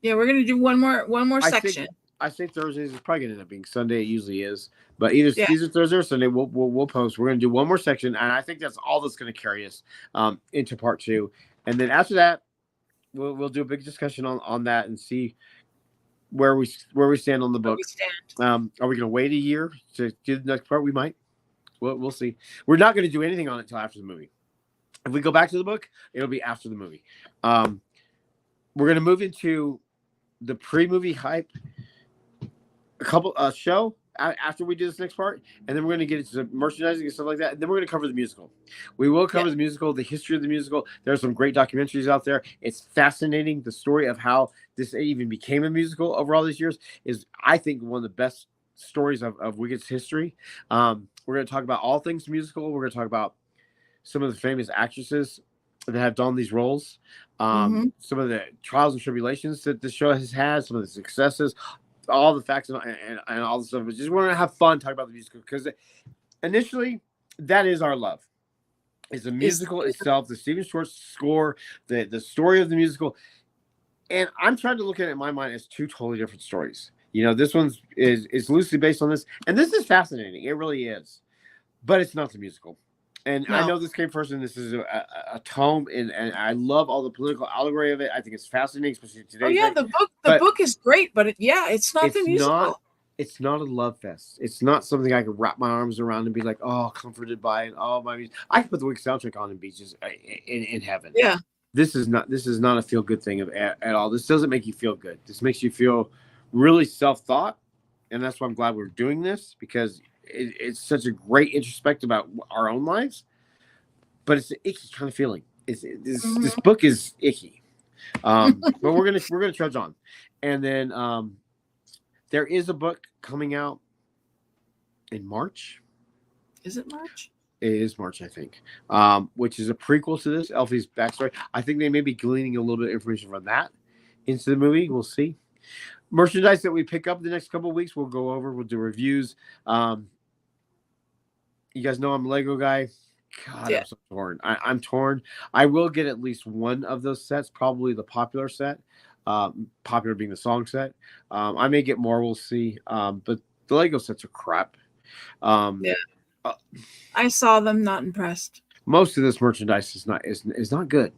Yeah, we're going to do one more section. I say Thursdays. It's probably going to end up being Sunday. It usually is, but either Thursday or Sunday, we'll post. We're going to do one more section, and I think that's all that's going to carry us into part 2. And then after that, we'll do a big discussion on that and see where we stand on the book. Are we going to wait a year to do the next part? We might. We'll see. We're not going to do anything on it until after the movie. If we go back to the book, it'll be after the movie. We're going to move into the pre-movie hype, a couple show after we do this next part, and then we're going to get into merchandising and stuff like that. And then we're going to cover the musical. We will cover the musical, the history of the musical. There are some great documentaries out there. It's fascinating. The story of how this even became a musical over all these years is, I think, one of the best stories of Wicked's history. We're going to talk about all things musical. We're going to talk about some of the famous actresses that have done these roles, some of the trials and tribulations that the show has had, some of the successes, all the facts and all the stuff. We just want to have fun talking about the musical, because initially that is our love. It's the musical itself, the Stephen Schwartz score, the story of the musical. And I'm trying to look at it in my mind as two totally different stories. You know, this one's is loosely based on this, and this is fascinating. It really is, but it's not the musical. And I know this came first, and this is a tome, and I love all the political allegory of it. I think it's fascinating, especially today. Oh yeah, the book is great, but it's not the musical. It's not a love fest. It's not something I could wrap my arms around and be like, oh, comforted by it. Oh, my music. I can put the Wicked soundtrack on and be just in heaven. Yeah. This is not a feel good thing at all. This doesn't make you feel good. This makes you feel really self-thought, and that's why I'm glad we're doing this, because it's such a great introspect about our own lives, but it's an icky kind of feeling. This book is icky, but we're gonna trudge on, and then there is a book coming out in March. Is it March? It is March, I think, which is a prequel to this, Elfie's backstory. I think they may be gleaning a little bit of information from that into the movie. We'll see. Merchandise that we pick up the next couple of weeks, we'll go over. We'll do reviews. You guys know I'm a Lego guy. God, I'm so torn. I'm torn. I will get at least one of those sets, probably the popular set. Popular being the song set. I may get more. We'll see. But the Lego sets are crap. I saw them. Not impressed. Most of this merchandise is not good.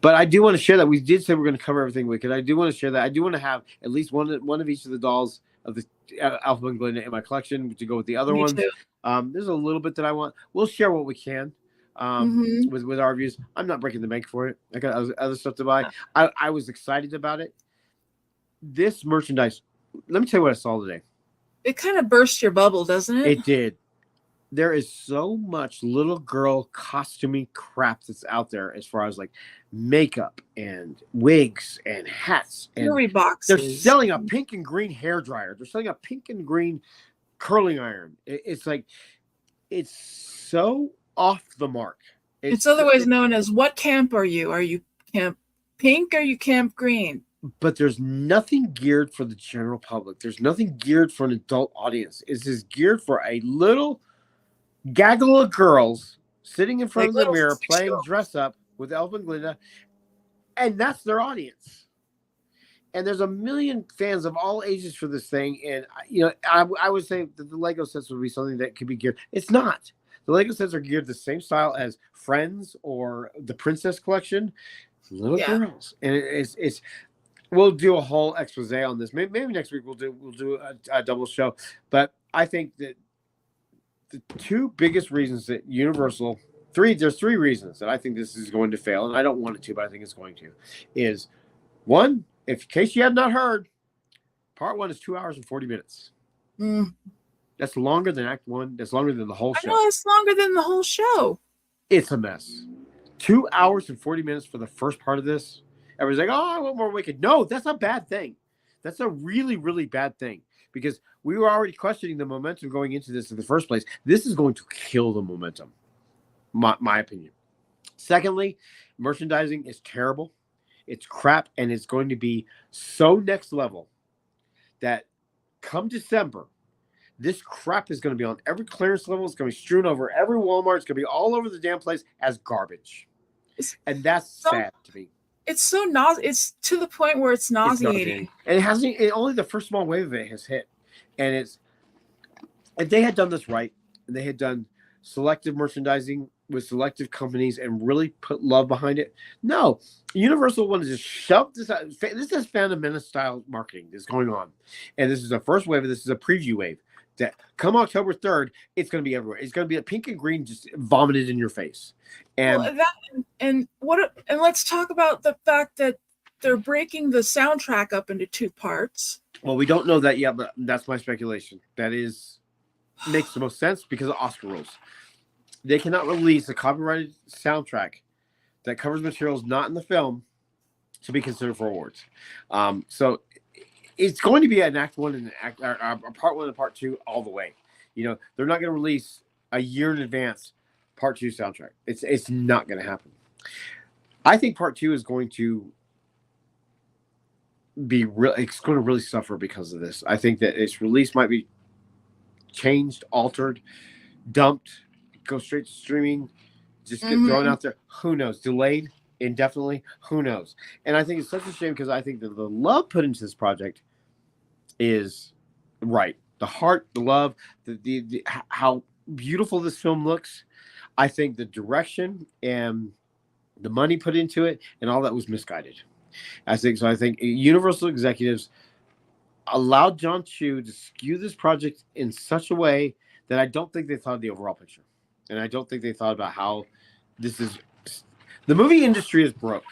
But I do want to share that. We did say we're going to cover everything Wicked. I do want to share that. I do want to have at least one of each of the dolls of the Elphaba and Glinda in my collection to go with the other ones. Too. There's a little bit that I want. We'll share what we can with our reviews. I'm not breaking the bank for it. I got other stuff to buy. I was excited about it. This merchandise, let me tell you what I saw today. It kind of burst your bubble, doesn't it? It did. There is so much little girl costuming crap that's out there as far as like makeup and wigs and hats. And jewelry boxes. They're selling a pink and green hair dryer. They're selling a pink and green curling iron. It's like, it's so off the mark. It's otherwise known as, what camp are you? Are you camp pink or are you camp green? But there's nothing geared for the general public. There's nothing geared for an adult audience. This is geared for a little gaggle of girls sitting in front Like of the little mirror playing 6-year-olds. dress up with Elf and Glinda, and that's their audience. And there's a million fans of all ages for this thing. And I would say that the Lego sets would be something that could be geared. It's not. The Lego sets are geared the same style as Friends or the Princess Collection. Little Yeah. girls, and it's. We'll do a whole expose on this. Maybe next week we'll do a double show. But I think that the two biggest reasons that Universal there's three reasons that I think this is going to fail, and I don't want it to, but I think it's going to. Is one, in case you have not heard, part one is 2 hours and 40 minutes. That's longer than Act One. That's longer than the whole show. I know it's longer than the whole show. It's a mess. 2 hours and 40 minutes for the first part of this. Everyone's like, oh, I want more Wicked. No, that's a bad thing. That's a really, really bad thing because we were already questioning the momentum going into this in the first place. This is going to kill the momentum, my opinion. Secondly, merchandising is terrible. It's crap, and it's going to be so next level that come December, this crap is going to be on every clearance level. It's going to be strewn over every Walmart. It's going to be all over the damn place as garbage. And that's sad to me. It's so it's to the point where it's nauseating. And it hasn't. Only the first small wave of it has hit, and if they had done this right, and they had done selective merchandising with selective companies and really put love behind it. No, Universal wanted to just shove this out. This is Phantom Menace style marketing that's going on, and this is the first wave. This is a preview wave. That come October 3rd, it's going to be everywhere. It's going to be a pink and green just vomited in your face. And and let's talk about the fact that they're breaking the soundtrack up into two parts. Well, we don't know that yet, but that's my speculation. That makes the most sense because of Oscar rules. They cannot release a copyrighted soundtrack that covers materials not in the film to be considered for awards. So it's going to be an Act One and a Part One and Part Two all the way. They're not going to release a year in advance Part Two soundtrack. It's not going to happen. I think Part Two is going to be it's going to really suffer because of this. I think that its release might be changed, altered, dumped, go straight to streaming, just get thrown out there. Who knows? Delayed indefinitely. Who knows? And I think it's such a shame because I think that the love put into this project is right. The heart, the love, the how beautiful this film looks. I think the direction and the money put into it and all that was misguided. I think Universal executives allowed John Chu to skew this project in such a way that I don't think they thought of the overall picture. And I don't think they thought about how this is. The movie industry is broke.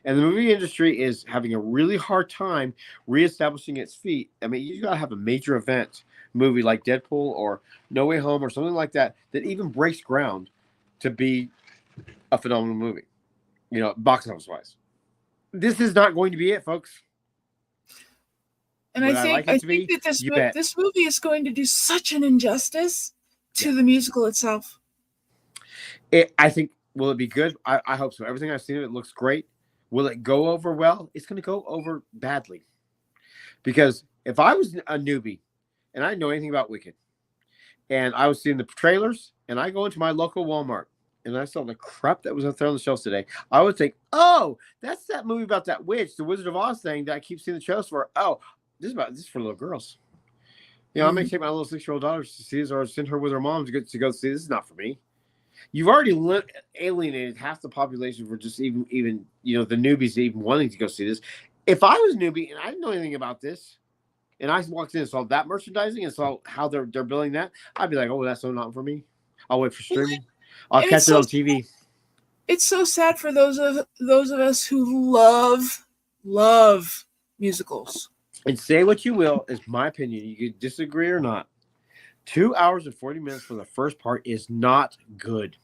And the movie industry is having a really hard time reestablishing its feet. I mean, you got to have a major event movie like Deadpool or No Way Home or something like that even breaks ground to be a phenomenal movie, box office wise. This is not going to be it, folks. And I think that this movie is going to do such an injustice to the musical itself. I think, will it be good? I hope so. Everything I've seen of it looks great. Will it go over well? It's going to go over badly. Because if I was a newbie and I didn't know anything about Wicked, and I was seeing the trailers, and I go into my local Walmart, and I saw the crap that was up there on the shelves today, I would think, oh, that's that movie about that witch, the Wizard of Oz thing that I keep seeing the trailers for. Oh, this is for little girls. I may take my little 6-year-old daughter to see this or send her with her mom to go see this. This is not for me. You've already alienated half the population for just even the newbies even wanting to go see this. If I was a newbie and I didn't know anything about this, and I walked in and saw that merchandising and saw how they're building that, I'd be like, oh, that's so not for me. I'll wait for streaming. I'll catch it on TV. It's so sad for those of us who love musicals. And say what you will, is my opinion. You could disagree or not. 2 hours and 40 minutes for the first part is not good.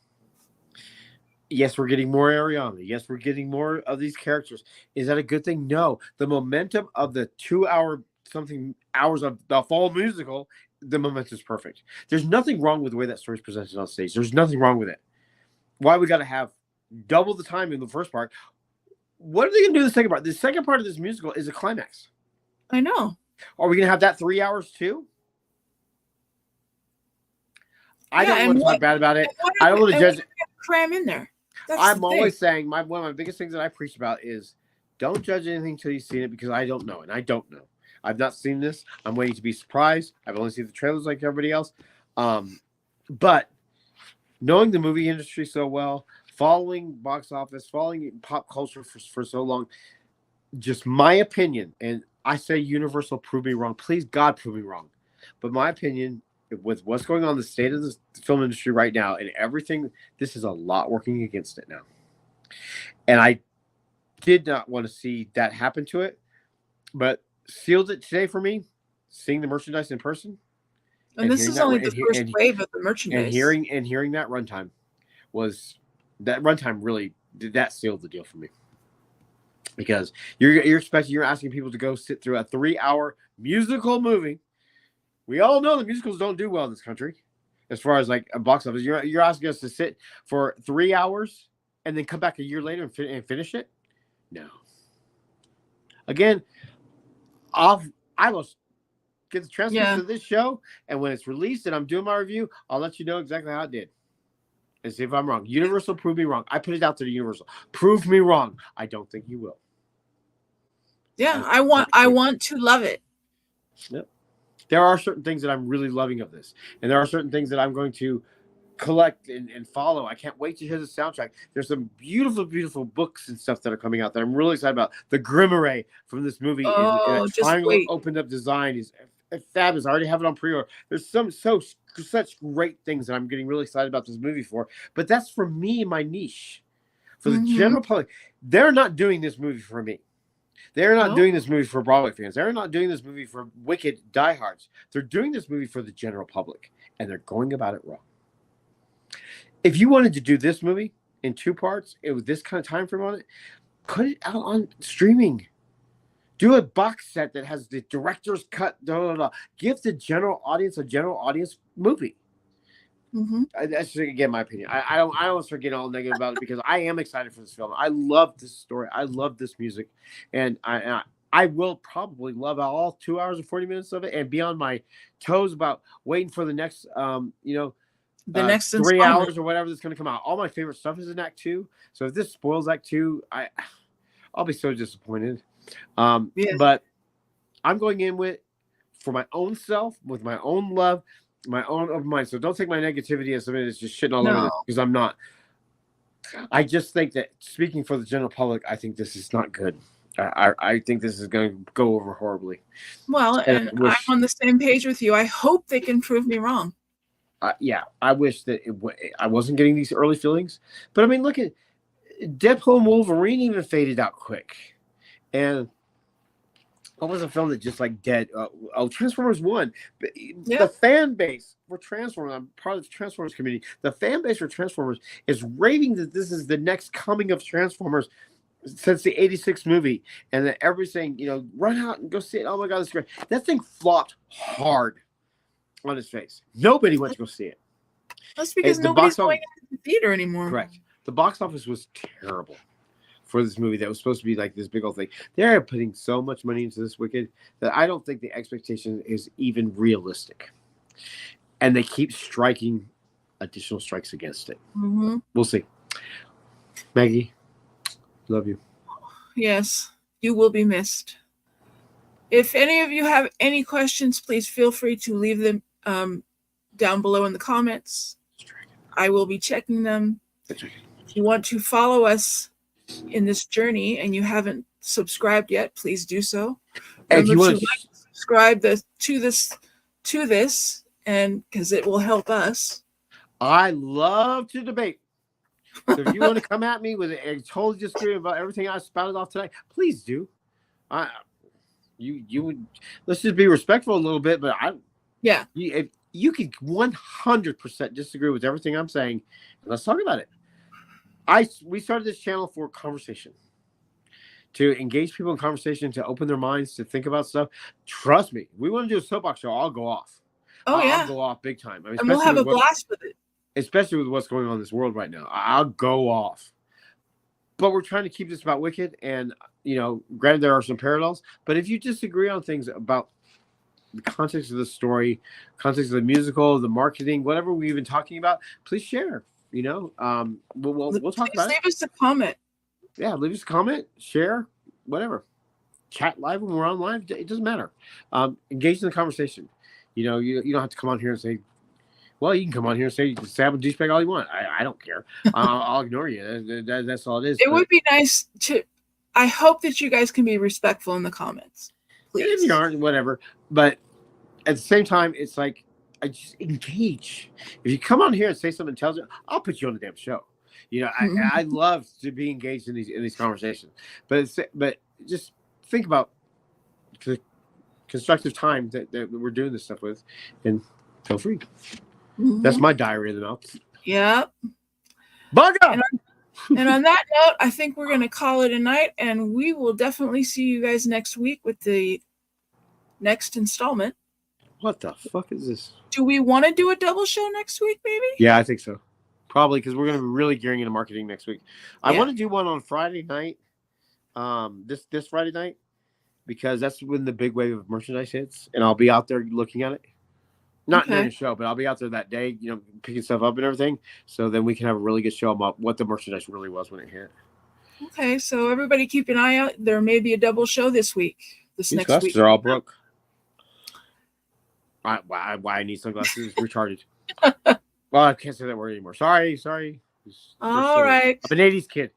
Yes, we're getting more Ariana. Yes, we're getting more of these characters. Is that a good thing? No. The momentum of the 2 hours of the fall musical, the momentum is perfect. There's nothing wrong with the way that story is presented on stage. There's nothing wrong with it. Why we got to have double the time in the first part? What are they going to do in the second part? The second part of this musical is a climax. I know. Are we going to have that 3 hours too? I don't want to talk bad about it. What I don't want to judge. Cram in there. I'm always saying one of my biggest things that I preach about is don't judge anything until you've seen it, because I don't know, and I don't know. I've not seen this. I'm waiting to be surprised. I've only seen the trailers like everybody else. But knowing the movie industry so well, following box office, following pop culture for so long, just my opinion, and I say Universal, prove me wrong. Please, God, prove me wrong. But my opinion, with what's going on in the state of the film industry right now and everything, this is a lot working against it now. And I did not want to see that happen to it, but sealed it today for me, seeing the merchandise in person. And this is only the first wave of the merchandise. And hearing that runtime really did that seal the deal for me. Because you're asking people to go sit through a 3-hour musical movie. We all know the musicals don't do well in this country, as far as like a box office. You're asking us to sit for 3 hours and then come back a year later and finish it? No. Again, I will get the transcript of this show, and when it's released and I'm doing my review, I'll let you know exactly how it did. And see if I'm wrong. Universal, prove me wrong. I put it out to the Universal. Prove me wrong. I don't think you will. Yeah, I want to love it. Yep. There are certain things that I'm really loving of this, and there are certain things that I'm going to collect and follow. I can't wait to hear the soundtrack. There's some beautiful, beautiful books and stuff that are coming out that I'm really excited about. The Grimmere from this movie, in a triangle opened up design, is fabulous. I already have it on pre-order. There's such great things that I'm getting really excited about this movie for. But that's for me, my niche. For the general public, they're not doing this movie for me. They're not doing this movie for Broadway fans. They're not doing this movie for Wicked diehards. They're doing this movie for the general public, and they're going about it wrong. If you wanted to do this movie in 2 parts, with this kind of time frame on it, put it out on streaming. Do a box set that has the director's cut. Give the general audience a general audience movie. That's again my opinion. I don't want to get all negative about it, because I am excited for this film. I love this story. I love this music, and I will probably love all 2 hours and 40 minutes of it, and be on my toes about waiting for the next the next 3 hours or whatever that's going to come out. All my favorite stuff is in Act 2. So if this spoils Act 2, I'll be so disappointed. But I'm going in with for my own self, with my own love, my own open mind. So don't take my negativity as something that's just shitting all over this, because I'm not. I just think that, speaking for the general public, I think this is not good. I think this is going to go over horribly. Well, and I'm on the same page with you. I hope they can prove me wrong. I wish that I wasn't getting these early feelings. But I mean, look at Deadpool and Wolverine even faded out quick. And what was a film that just like dead? Transformers 1. The fan base for Transformers, I'm part of the Transformers community. The fan base for Transformers is raving that this is the next coming of Transformers since the 86 movie. And that everybody's saying, run out and go see it. Oh my God, it's great. That thing flopped hard on his face. Nobody went to go see it. That's because nobody's going into the theater anymore. Correct. The box office was terrible for this movie that was supposed to be like this big old thing. They're putting so much money into this Wicked that I don't think the expectation is even realistic. And they keep striking additional strikes against it. We'll see. Maggie, love you. Yes, you will be missed. If any of you have any questions, please feel free to leave them down below in the comments. I will be checking them. If you want to follow us in this journey and you haven't subscribed yet, please do so. Remember to subscribe to this, and because it will help us. I love to debate. So if you want to come at me with a totally disagree about everything I spouted off today, please do. You would, let's just be respectful a little bit, but if you could 100% disagree with everything I'm saying, let's talk about it. We started this channel for conversation, to engage people in conversation, to open their minds, to think about stuff. Trust me, we want to do a soapbox show. I'll go off. I'll go off big time. I mean, and we'll have a blast with it. Especially with what's going on in this world right now. I'll go off. But we're trying to keep this about Wicked, and granted there are some parallels. But if you disagree on things about the context of the story, context of the musical, the marketing, whatever we've been talking about, please share. You know, we'll talk Please about it. leave us a comment. Yeah, leave us a comment, share, whatever. Chat live when we're on live. It doesn't matter. Engage in the conversation. You know, you don't have to come on here and say, well, you can come on here and say I'm a douchebag all you want. I don't care. I'll ignore you. That's all it is. It would be nice to. I hope that you guys can be respectful in the comments. Please. If you aren't, whatever. But at the same time, it's like, I just engage. If you come on here and say something intelligent, I'll put you on the damn show. You know, I love to be engaged in these conversations. But just think about the constructive time that we're doing this stuff with, and feel free. Mm-hmm. That's my diary of the mouth. Yeah. Bugger! And on that note, I think we're going to call it a night, and we will definitely see you guys next week with the next installment. What the fuck is this? Do we want to do a double show next week, maybe? Yeah, I think so. Probably, because we're going to be really gearing into marketing next week. I want to do one on Friday night, this Friday night, because that's when the big wave of merchandise hits, and I'll be out there looking at it. Not during the show, but I'll be out there that day, you know, picking stuff up and everything. So then we can have a really good show about what the merchandise really was when it hit. Okay, so everybody keep an eye out. There may be a double show this week. These next week. They're all broke. Why I need sunglasses? Retarded. Well, I can't say that word anymore. Sorry. All right. I'm an 80s kid.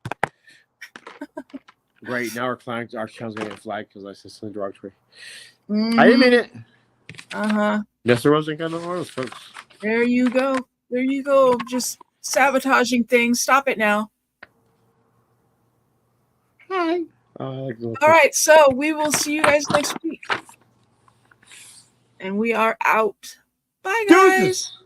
Great. Now our channel's going to get flagged because I said something derogatory. Mm-hmm. I didn't mean it. Yes, there wasn't going to know folks. There you go. Just sabotaging things. Stop it now. Hi. All right. So we will see you guys next week. And we are out. Bye, guys. Deuces.